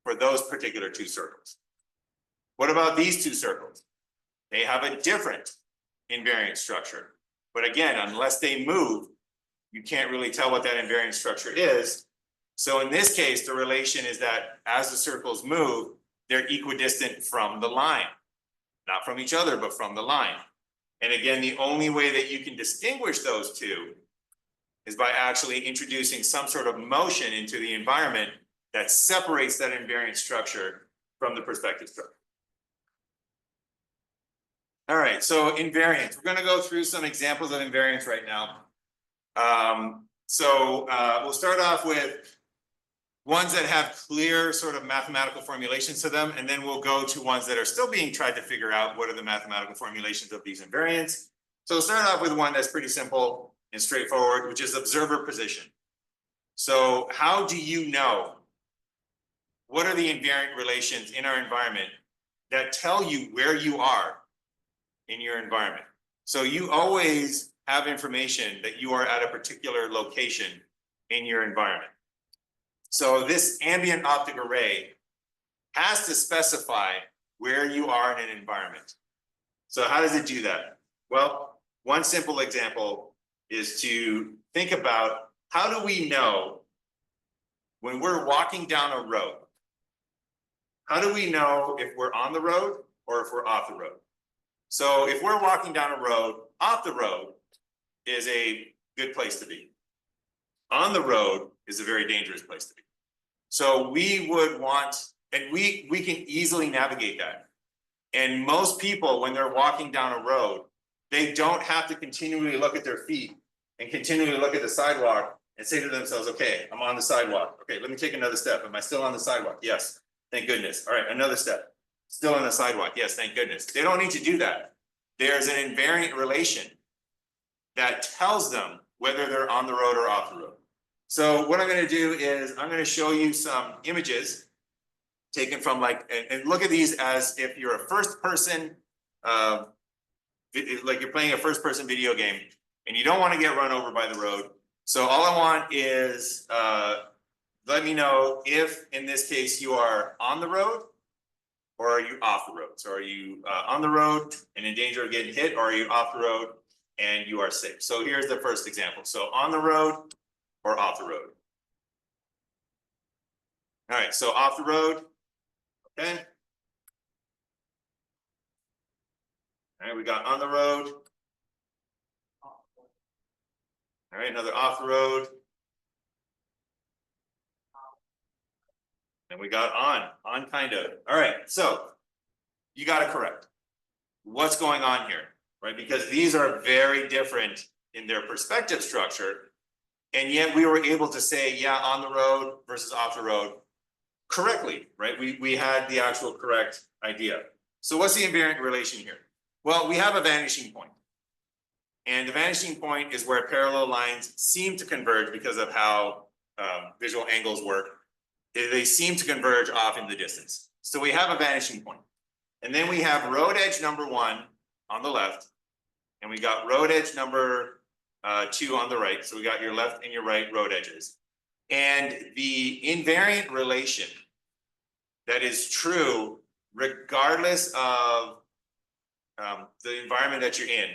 for those particular two circles. What about these two circles? They have a different invariant structure. But again, unless they move, you can't really tell what that invariant structure is. So in this case, the relation is that as the circles move, they're equidistant from the line. Not from each other, but from the line. And again, the only way that you can distinguish those two is by actually introducing some sort of motion into the environment that separates that invariant structure from the perspective structure. All right, so invariance. We're going to go through some examples of invariance right now. We'll start off with ones that have clear sort of mathematical formulations to them, and then we'll go to ones that are still being tried to figure out what are the mathematical formulations of these invariants. So we'll start off with one that's pretty simple and straightforward, which is observer position. So how do you know what are the invariant relations in our environment that tell you where you are in your environment? So you always have information that you are at a particular location in your environment. So this ambient optic array has to specify where you are in an environment. So how does it do that? Well, one simple example is to think about, how do we know when we're walking down a road? How do we know if we're on the road or if we're off the road? So if we're walking down a road, off the road is a good place to be. On the road is a very dangerous place to be. So we would want, and we can easily navigate that. And most people, when they're walking down a road, they don't have to continually look at their feet and continually look at the sidewalk and say to themselves, okay, I'm on the sidewalk. Okay, let me take another step. Am I still on the sidewalk? Yes, thank goodness. All right, another step. Still on the sidewalk. Yes, thank goodness. They don't need to do that. There's an invariant relation that tells them whether they're on the road or off the road. So what I'm going to do is I'm going to show you some images taken from and look at these as if you're a first person, like you're playing a first person video game and you don't want to get run over by the road. So all I want is let me know if in this case you are on the road or are you off the road. So are you on the road and in danger of getting hit, or are you off the road and you are safe? So here's the first example. So on the road or off the road. All right, so off the road, okay. All right, we got on the road. All right, another off the road. And we got on kind of. All right, so you got it correct. What's going on here, right? Because these are very different in their perspective structure. And yet we were able to say, yeah, on the road versus off the road correctly, right? We had the actual correct idea. So what's the invariant relation here? Well, we have a vanishing point. And the vanishing point is where parallel lines seem to converge because of how visual angles work. They seem to converge off in the distance. So we have a vanishing point. And then we have road edge number 1 on the left. And we got road edge number 2 on the right. So we got your left and your right road edges. And the invariant relation that is true regardless of the environment that you're in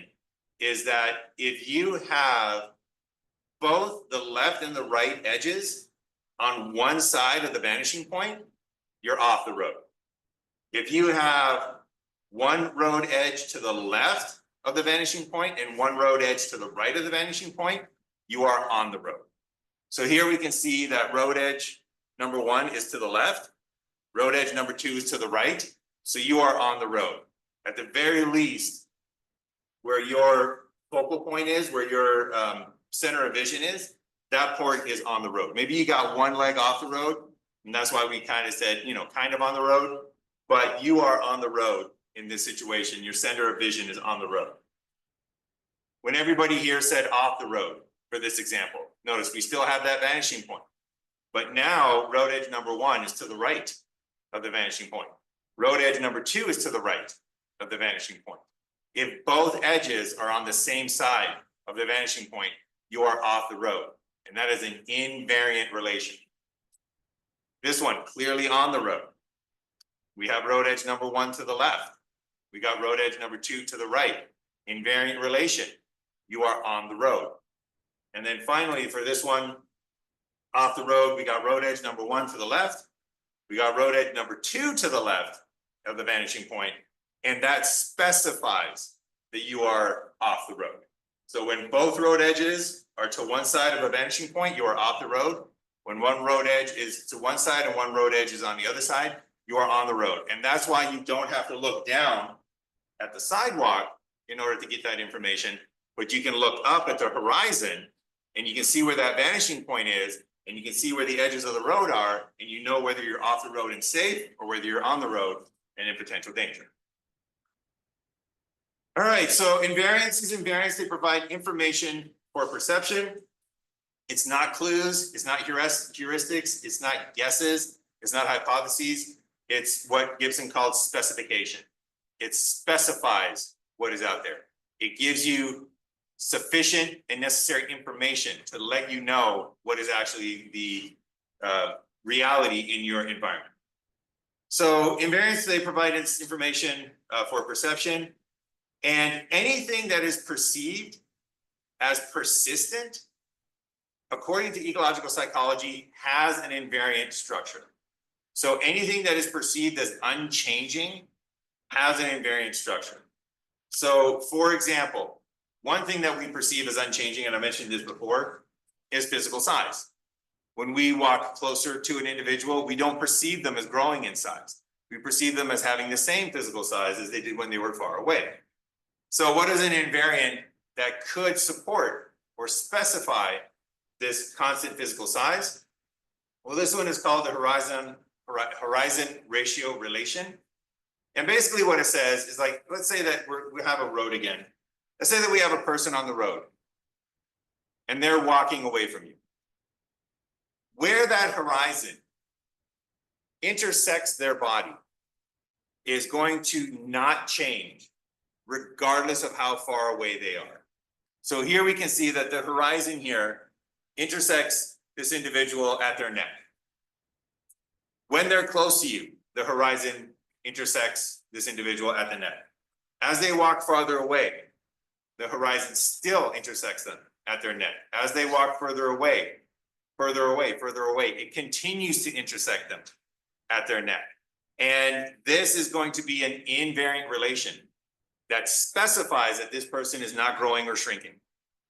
is that if you have both the left and the right edges on one side of the vanishing point, you're off the road. If you have one road edge to the left of the vanishing point and one road edge to the right of the vanishing point, you are on the road. So here we can see that road edge number 1 is to the left, road edge number 2 is to the right. So you are on the road. At the very least, where your focal point is, where your center of vision is, that point is on the road. Maybe you got one leg off the road, and that's why we kind of said, you know, kind of on the road, but you are on the road in this situation. Your center of vision is on the road. When everybody here said off the road for this example, notice we still have that vanishing point, but now road edge number 1 is to the right of the vanishing point. Road edge number 2 is to the right of the vanishing point. If both edges are on the same side of the vanishing point, you are off the road. And that is an invariant relation. This one, clearly on the road. We have road edge number 1 to the left. We got road edge number 2 to the right. Invariant relation. You are on the road. And then finally, for this one, off the road, we got road edge number 1 to the left. We got road edge number 2 to the left of the vanishing point. And that specifies that you are off the road. So when both road edges are to one side of a vanishing point, you are off the road. When one road edge is to one side and one road edge is on the other side, you are on the road. And that's why you don't have to look down at the sidewalk in order to get that information, but you can look up at the horizon and you can see where that vanishing point is, and you can see where the edges of the road are, and you know whether you're off the road and safe or whether you're on the road and in potential danger. All right, so invariance is invariance. They provide information for perception. It's not clues, it's not heuristics, it's not guesses, it's not hypotheses. It's what Gibson called specification. It specifies what is out there. It gives you sufficient and necessary information to let you know what is actually the reality in your environment. So invariance, they provide information for perception, and anything that is perceived as persistent, according to ecological psychology, has an invariant structure. So anything that is perceived as unchanging has an invariant structure. So for example, one thing that we perceive as unchanging, and I mentioned this before, is physical size. When we walk closer to an individual, we don't perceive them as growing in size. We perceive them as having the same physical size as they did when they were far away. So what is an invariant that could support or specify this constant physical size? Well, this one is called the horizon ratio relation. And basically what it says is, like, let's say that we have a road again. Let's say that we have a person on the road and they're walking away from you. Where that horizon intersects their body is going to not change regardless of how far away they are. So here we can see that the horizon here intersects this individual at their neck. When they're close to you, the horizon intersects this individual at the neck. As they walk farther away, the horizon still intersects them at their neck. As they walk further away, it continues to intersect them at their neck. And this is going to be an invariant relation that specifies that this person is not growing or shrinking.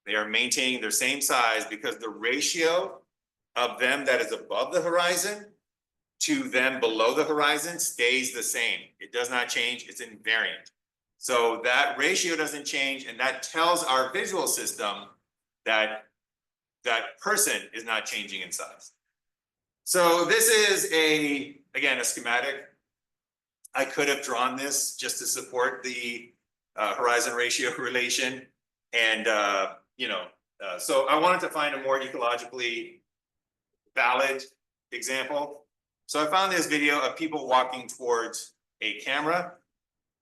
They are maintaining their same size because the ratio of them that is above the horizon to them below the horizon stays the same. It does not change, it's invariant. So that ratio doesn't change, and that tells our visual system that that person is not changing in size. So this is again, a schematic. I could have drawn this just to support the horizon ratio relation. And, so I wanted to find a more ecologically valid example. So I found this video of people walking towards a camera.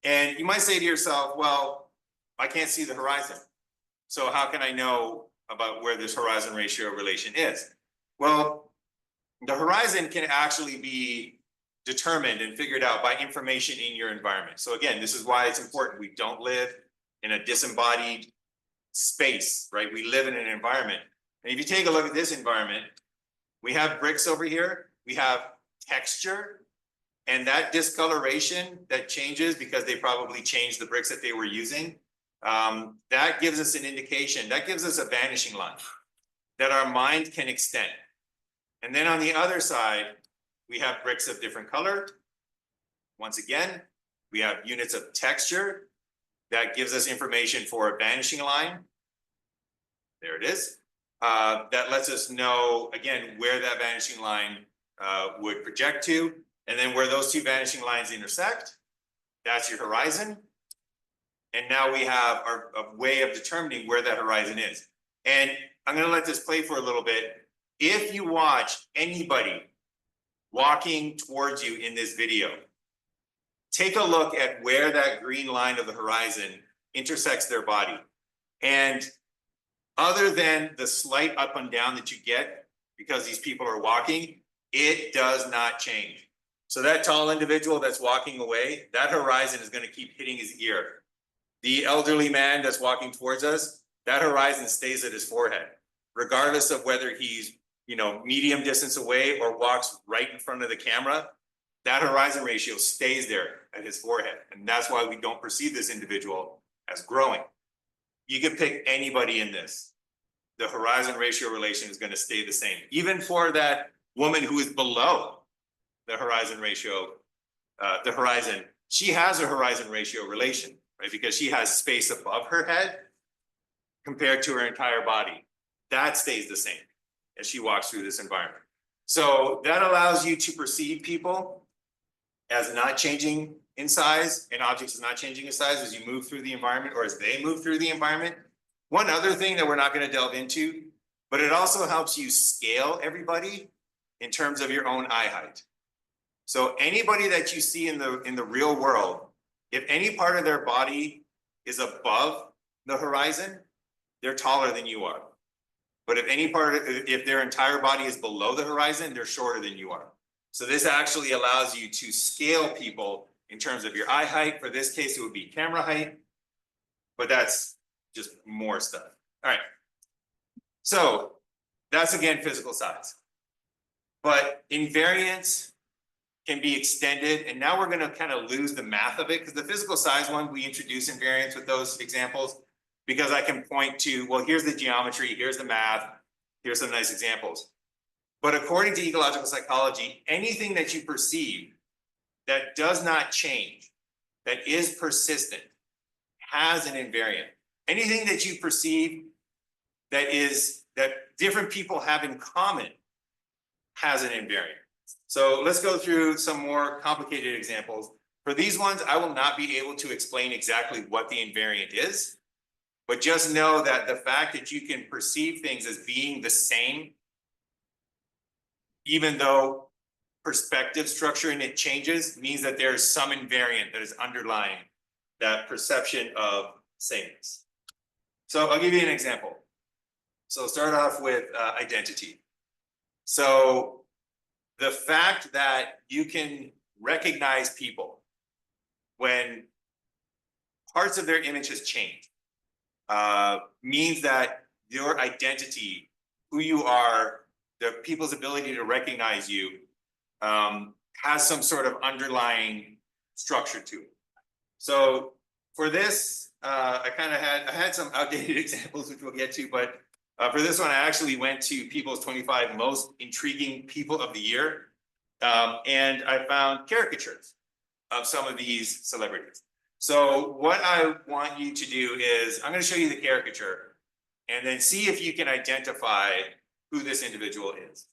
And you might say to yourself, well, I can't see the horizon. So how can I know about where this horizon ratio relation is? Well, the horizon can actually be determined and figured out by information in your environment. So again, this is why it's important. We don't live in a disembodied space, right? We live in an environment. And if you take a look at this environment, we have bricks over here, we have texture, and that discoloration that changes because they probably changed the bricks that they were using. That gives us an indication, that gives us a vanishing line that our mind can extend. And then on the other side, we have bricks of different color. Once again, we have units of texture that gives us information for a vanishing line. There it is. That lets us know, again, where that vanishing line would project to. And then where those two vanishing lines intersect, that's your horizon. And now we have a way of determining where that horizon is. And I'm going to let this play for a little bit. If you watch anybody walking towards you in this video, take a look at where that green line of the horizon intersects their body. And other than the slight up and down that you get because these people are walking, it does not change. So that tall individual that's walking away, that horizon is going to keep hitting his ear. The elderly man that's walking towards us, that horizon stays at his forehead, regardless of whether he's, medium distance away or walks right in front of the camera. That horizon ratio stays there at his forehead. And that's why we don't perceive this individual as growing. You could pick anybody in this. The horizon ratio relation is going to stay the same. Even for that woman who is below the horizon ratio, the horizon, she has a horizon ratio relation, right? Because she has space above her head compared to her entire body. That stays the same as she walks through this environment. So that allows you to perceive people as not changing in size, and objects is not changing in size as you move through the environment or as they move through the environment. One other thing that we're not going to delve into, but it also helps you scale everybody in terms of your own eye height. So anybody that you see in the real world, if any part of their body is above the horizon, they're taller than you are. But if their entire body is below the horizon, they're shorter than you are. So this actually allows you to scale people in terms of your eye height. For this case, it would be camera height, but that's just more stuff. All right. So that's again physical size. But invariance can be extended, and now we're going to kind of lose the math of it, because the physical size one, we introduce invariance with those examples, because I can point to, well, here's the geometry, here's the math, here's some nice examples. But according to ecological psychology, anything that you perceive that does not change, that is persistent, has an invariant. Anything that you perceive that different people have in common has an invariant. So let's go through some more complicated examples. For these ones, I will not be able to explain exactly what the invariant is, but just know that the fact that you can perceive things as being the same, even though perspective structure in it changes, means that there's some invariant that is underlying that perception of sameness. So I'll give you an example. So start off with identity. So the fact that you can recognize people when parts of their image has changed means that your identity, who you are, the people's ability to recognize you has some sort of underlying structure to it. So for this, I had some outdated examples, which we'll get to, but for this one, I actually went to People's 25 Most Intriguing People of the Year, and I found caricatures of some of these celebrities. So what I want you to do is, I'm going to show you the caricature, and then see if you can identify who this individual is.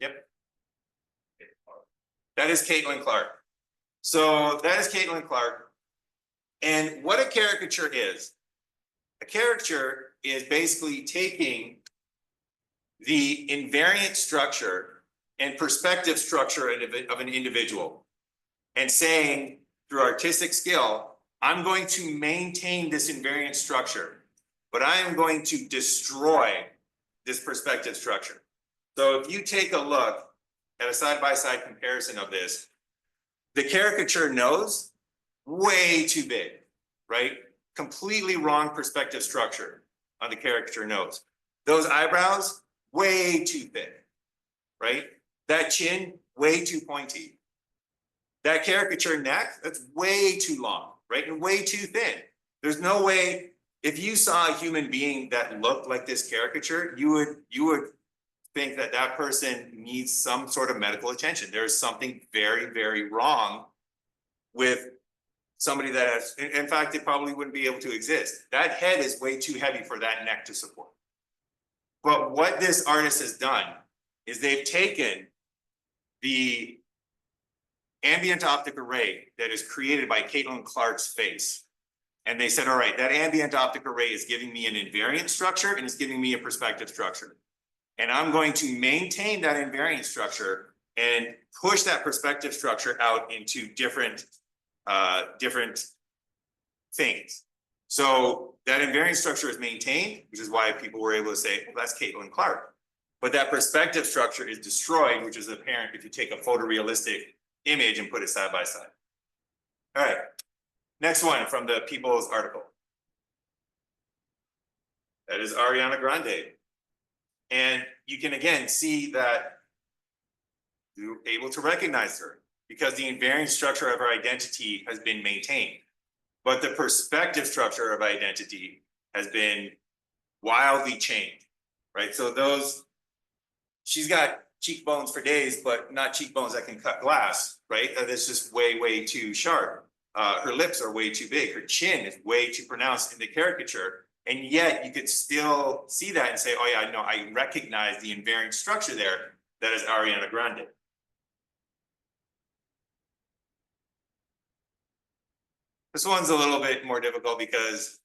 Yep. That is Caitlin Clark. So that is Caitlin Clark. And what a caricature is basically taking the invariant structure and perspective structure of an individual and saying, through artistic skill, I'm going to maintain this invariant structure, but I am going to destroy this perspective structure. So if you take a look at a side-by-side comparison of this, the caricature nose, way too big, right? Completely wrong perspective structure on the caricature nose. Those eyebrows, way too thick, right? That chin, way too pointy. That caricature neck, that's way too long, right? And way too thin. There's no way, if you saw a human being that looked like this caricature, you would think that that person needs some sort of medical attention. There's something very, very wrong with somebody that has, in fact, it probably wouldn't be able to exist. That head is way too heavy for that neck to support. But what this artist has done is they've taken the ambient optic array that is created by Caitlin Clark's face, and they said, all right, that ambient optic array is giving me an invariant structure and it's giving me a perspective structure. And I'm going to maintain that invariant structure and push that perspective structure out into different things. So that invariant structure is maintained, which is why people were able to say, well, that's Caitlin Clark. But that perspective structure is destroyed, which is apparent if you take a photorealistic image and put it side by side. All right, next one from the People's article. That is Ariana Grande. And you can again see that you're able to recognize her. because the invariant structure of her identity has been maintained. But the perspective structure of identity has been wildly changed, right? So she's got cheekbones for days, but not cheekbones that can cut glass, right? That's just way, way too sharp. Her lips are way too big. Her chin is way too pronounced in the caricature. And yet you could still see that and say, oh yeah, no, I recognize the invariant structure there. That is Ariana Grande. This one's a little bit more difficult because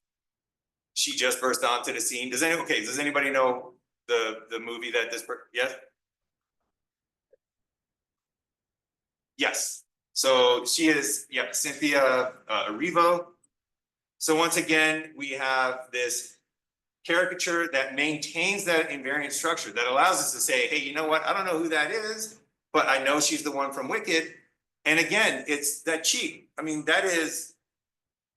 she just burst onto the scene. Does anybody know the movie that yes? Yes. So she is, yeah, Cynthia Erivo. So once again, we have this caricature that maintains that invariant structure that allows us to say, hey, you know what? I don't know who that is, but I know she's the one from Wicked. And again, it's that cheek. I mean, that is,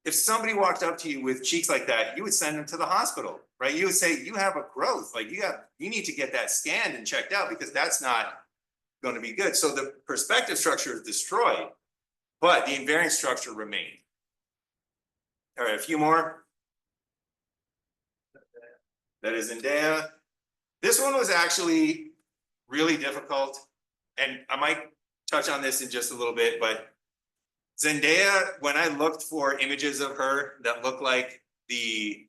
if somebody walked up to you with cheeks like that, you would send them to the hospital, right? You would say, you have a growth, like you need to get that scanned and checked out because that's not going to be good. So the perspective structure is destroyed, but the invariant structure remained. All right, a few more. That is Zendaya. This one was actually really difficult, and I might touch on this in just a little bit, but Zendaya, when I looked for images of her that looked like the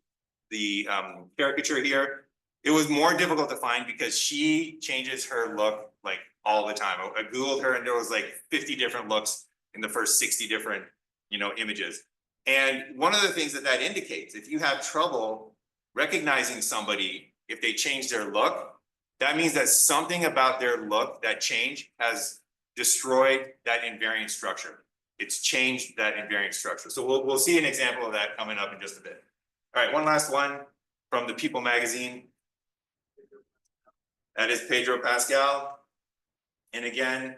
caricature here, it was more difficult to find because she changes her look like all the time. I Googled her and there was like 50 different looks in the first 60 different, images. And one of the things that indicates, if you have trouble recognizing somebody, if they change their look, that means that something about their look, that change, has destroyed that invariant structure. It's changed that invariant structure. So we'll see an example of that coming up in just a bit. All right, one last one from the People magazine. That is Pedro Pascal. And again,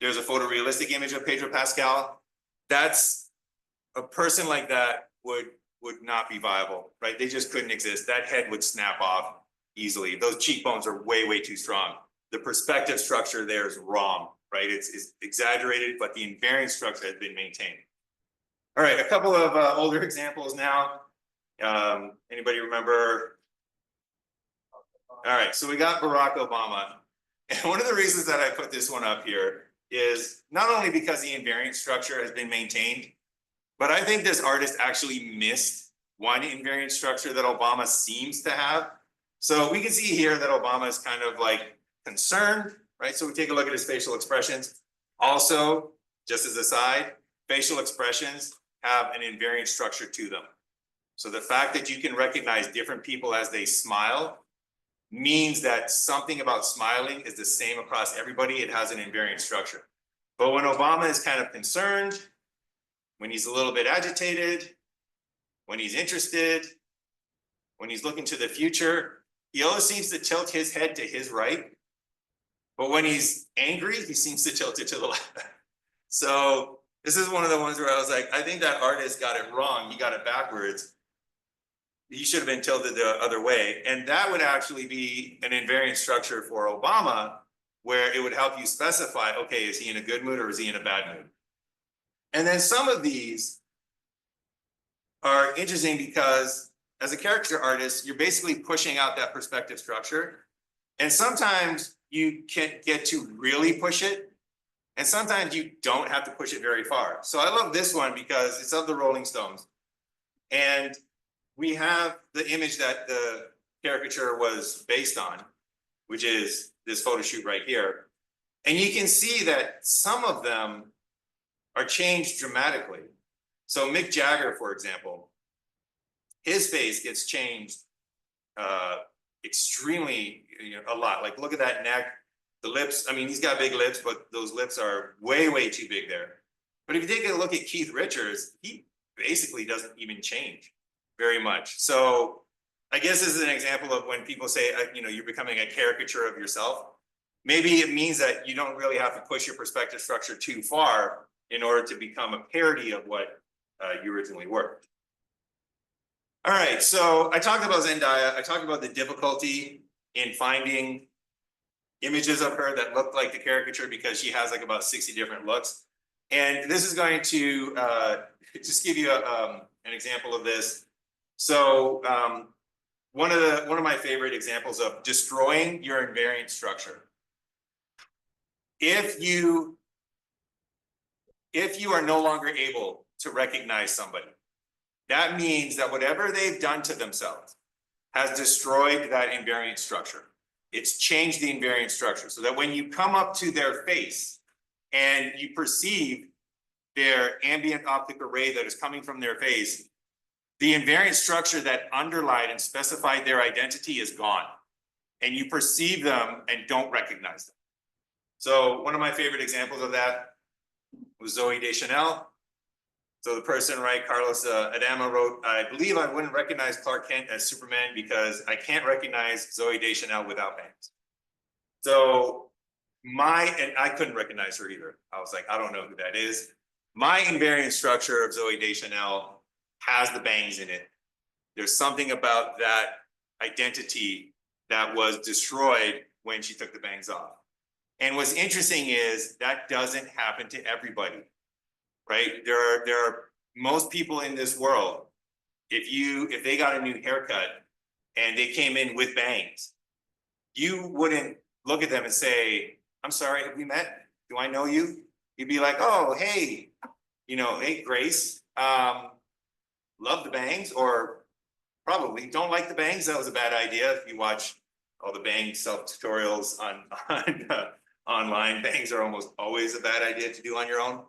there's a photorealistic image of Pedro Pascal. That's a person like that would not be viable, right? They just couldn't exist. That head would snap off easily. Those cheekbones are way, way too strong. The perspective structure there is wrong, right? It's exaggerated, but the invariant structure has been maintained. All right, a couple of older examples now. Anybody remember? All right, so we got Barack Obama. And one of the reasons that I put this one up here is not only because the invariant structure has been maintained, but I think this artist actually missed one invariant structure that Obama seems to have. So we can see here that Obama is kind of like concerned, right? So we take a look at his facial expressions. Also, just as a side, facial expressions have an invariant structure to them. So the fact that you can recognize different people as they smile means that something about smiling is the same across everybody. It has an invariant structure. But when Obama is kind of concerned, when he's a little bit agitated, when he's interested, when he's looking to the future, he always seems to tilt his head to his right. But when he's angry, he seems to tilt it to the left. So this is one of the ones where I was like, I think that artist got it wrong. He got it backwards. He should have been tilted the other way. And that would actually be an invariant structure for Obama, where it would help you specify, okay, is he in a good mood or is he in a bad mood? And then some of these are interesting because as a caricature artist, you're basically pushing out that perspective structure. And sometimes you can get to really push it. And sometimes you don't have to push it very far. So I love this one because it's of the Rolling Stones. And we have the image that the caricature was based on, which is this photo shoot right here. And you can see that some of them are changed dramatically. So Mick Jagger, for example, his face gets changed extremely, a lot. Like, look at that neck, the lips. I mean, he's got big lips, but those lips are way, way too big there. But if you take a look at Keith Richards, he basically doesn't even change very much. So I guess this is an example of when people say, you're becoming a caricature of yourself. Maybe it means that you don't really have to push your perspective structure too far in order to become a parody of what you originally were. All right, so I talked about Zendaya. I talked about the difficulty in finding images of her that look like the caricature because she has like about 60 different looks. And this is going to just give you an example of this. So one of my favorite examples of destroying your invariant structure. If you are no longer able to recognize somebody, that means that whatever they've done to themselves has destroyed that invariant structure. It's changed the invariant structure so that when you come up to their face and you perceive their ambient optic array that is coming from their face, the invariant structure that underlied and specified their identity is gone. And you perceive them and don't recognize them. So one of my favorite examples of that was Zooey Deschanel. So the person, right, Carlos Adama wrote, I believe I wouldn't recognize Clark Kent as Superman because I can't recognize Zooey Deschanel without bangs. So and I couldn't recognize her either. I was like, I don't know who that is. My invariant structure of Zooey Deschanel has the bangs in it. There's something about that identity that was destroyed when she took the bangs off. And what's interesting is that doesn't happen to everybody. Right? There are most people in this world, if they got a new haircut and they came in with bangs, you wouldn't look at them and say, I'm sorry, have we met? Do I know you? You'd be like, oh, hey, hey, Grace, love the bangs, or probably don't like the bangs. That was a bad idea. If you watch all the bang self-tutorials online, bangs are almost always a bad idea to do on your own.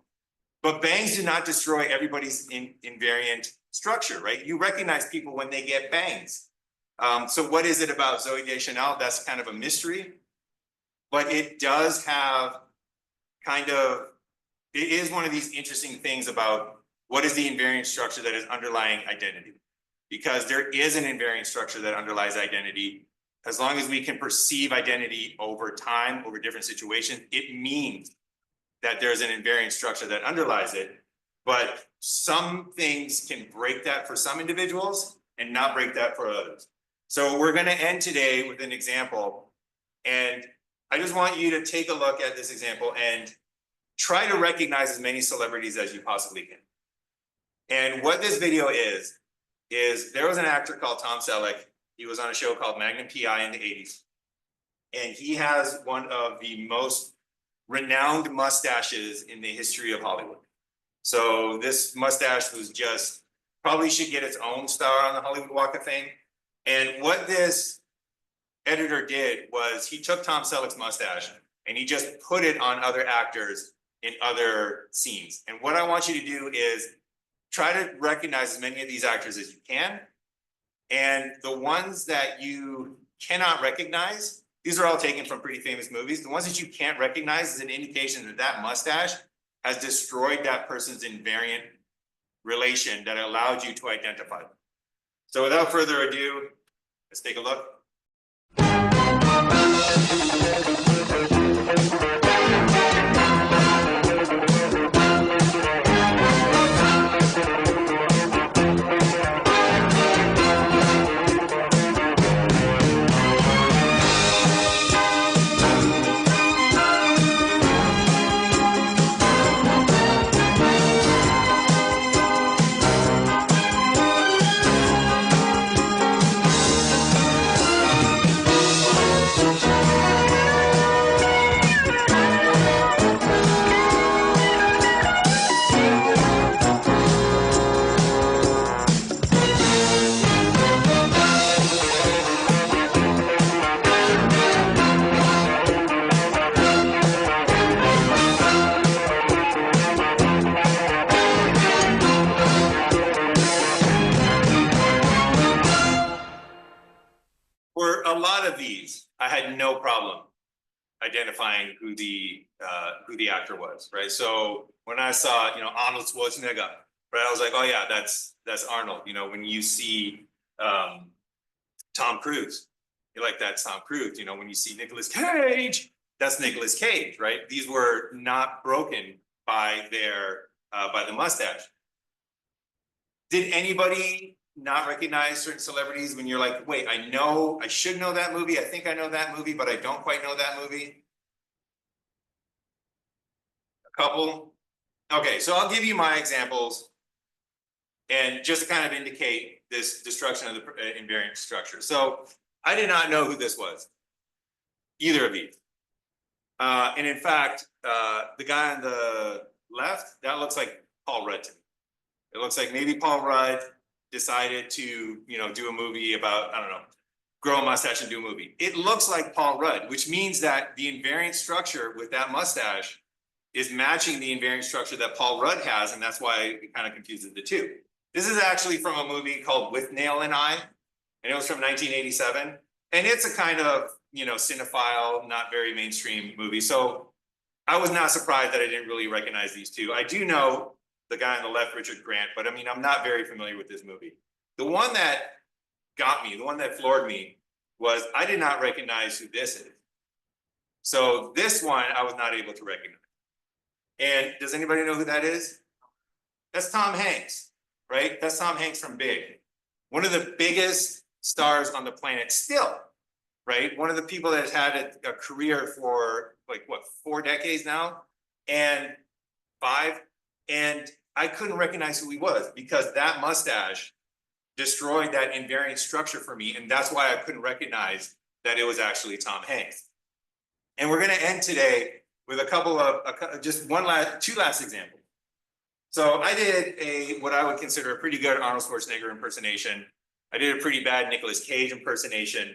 But bangs do not destroy everybody's invariant structure, right? You recognize people when they get bangs. So what is it about Zooey Deschanel? That's kind of a mystery, but it does have it is one of these interesting things about what is the invariant structure that is underlying identity? Because there is an invariant structure that underlies identity. As long as we can perceive identity over time, over different situations, it means that there's an invariant structure that underlies it, but some things can break that for some individuals and not break that for others. So we're going to end today with an example, and I just want you to take a look at this example and try to recognize as many celebrities as you possibly can. And what this video is there was an actor called Tom Selleck. He was on a show called Magnum PI in the 80s, and he has one of the most renowned mustaches in the history of Hollywood. So this mustache was just, probably should get its own star on the Hollywood Walk of Fame. And what this editor did was he took Tom Selleck's mustache and he just put it on other actors in other scenes. And what I want you to do is try to recognize as many of these actors as you can. And the ones that you cannot recognize, these are all taken from pretty famous movies. The ones that you can't recognize is an indication that that mustache has destroyed that person's invariant relation that allowed you to identify them. So without further ado, let's take a look. For a lot of these, I had no problem identifying who the actor was, right? So when I saw, Arnold Schwarzenegger, right, I was like, oh yeah, that's Arnold. When you see Tom Cruise, you're like, that's Tom Cruise. When you see Nicolas Cage, that's Nicolas Cage, right? These were not broken by the mustache. Did anybody not recognize certain celebrities when you're like, wait, I should know that movie. I think I know that movie, but I don't quite know that movie? A couple. Okay, so I'll give you my examples and just to kind of indicate this destruction of the invariant structure. So I did not know who this was, either of you. And in fact, the guy on the left, that looks like Paul Rudd to me. It looks like maybe Paul Rudd decided to, do a movie about, I don't know, grow a mustache and do a movie. It looks like Paul Rudd, which means that the invariant structure with that mustache is matching the invariant structure that Paul Rudd has, and that's why it kind of confuses the two. This is actually from a movie called With Nail and I, and it was from 1987. And it's a kind of, cinephile, not very mainstream movie. So I was not surprised that I didn't really recognize these two. I do know the guy on the left, Richard Grant, but I mean, I'm not very familiar with this movie. The one that got me, the one that floored me was I did not recognize who this is. So this one I was not able to recognize. And does anybody know who that is? That's Tom Hanks, right? That's Tom Hanks from Big. One of the biggest stars on the planet still, right? One of the people that has had a career for like, what, 4 decades now? And 5. And I couldn't recognize who he was because that mustache destroyed that invariant structure for me. And that's why I couldn't recognize that it was actually Tom Hanks. And we're going to end today with a couple of, just two last examples. So I did what I would consider a pretty good Arnold Schwarzenegger impersonation. I did a pretty bad Nicolas Cage impersonation.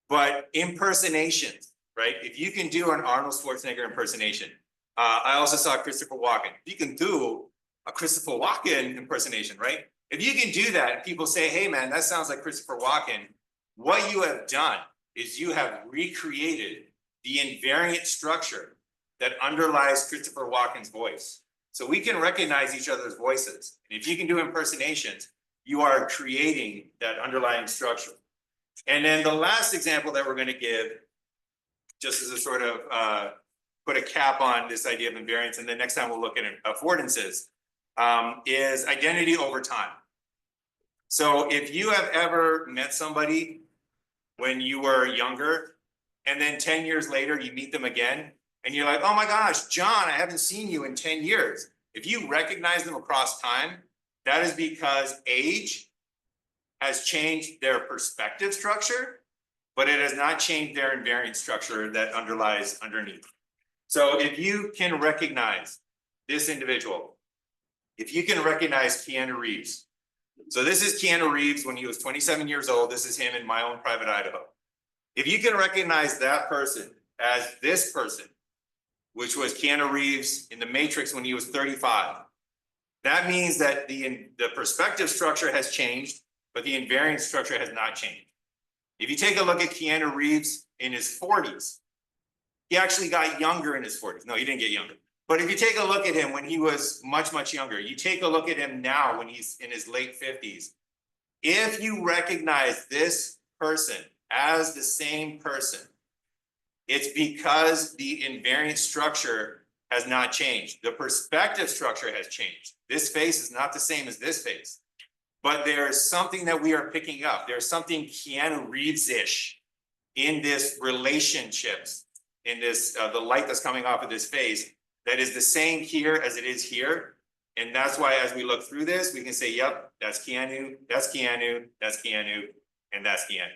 But impersonations, right? If you can do an Arnold Schwarzenegger impersonation, I also saw Christopher Walken. You can do a Christopher Walken impersonation, right? If you can do that and people say, hey man, that sounds like Christopher Walken, what you have done is you have recreated the invariant structure that underlies Christopher Walken's voice. So we can recognize each other's voices. And if you can do impersonations, you are creating that underlying structure. And then the last example that we're going to give, just as a sort of put a cap on this idea of invariance, and then next time we'll look at affordances, is identity over time. So if you have ever met somebody when you were younger, and then 10 years later you meet them again, and you're like, oh my gosh, John, I haven't seen you in 10 years. If you recognize them across time, that is because age has changed their perspective structure, but it has not changed their invariant structure that underlies underneath. So if you can recognize this individual, if you can recognize Keanu Reeves. So this is Keanu Reeves when he was 27 years old. This is him in My Own Private Idaho. If you can recognize that person as this person, which was Keanu Reeves in The Matrix when he was 35, that means that the perspective structure has changed, but the invariant structure has not changed. If you take a look at Keanu Reeves in his 40s, he actually got younger in his 40s. No, he didn't get younger. But if you take a look at him when he was much, much younger, you take a look at him now when he's in his late 50s, if you recognize this person as the same person, it's because the invariant structure has not changed. The perspective structure has changed. This face is not the same as this face. But there is something that we are picking up. There's something Keanu Reeves-ish in this relationships, in this the light that's coming off of this face that is the same here as it is here. And that's why as we look through this, we can say, yep, that's Keanu, that's Keanu, that's Keanu, and that's Keanu.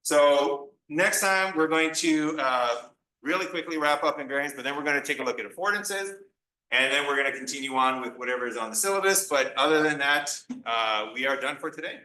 So next time we're going to really quickly wrap up invariance, but then we're going to take a look at affordances. And then we're going to continue on with whatever is on the syllabus. But other than that, we are done for today.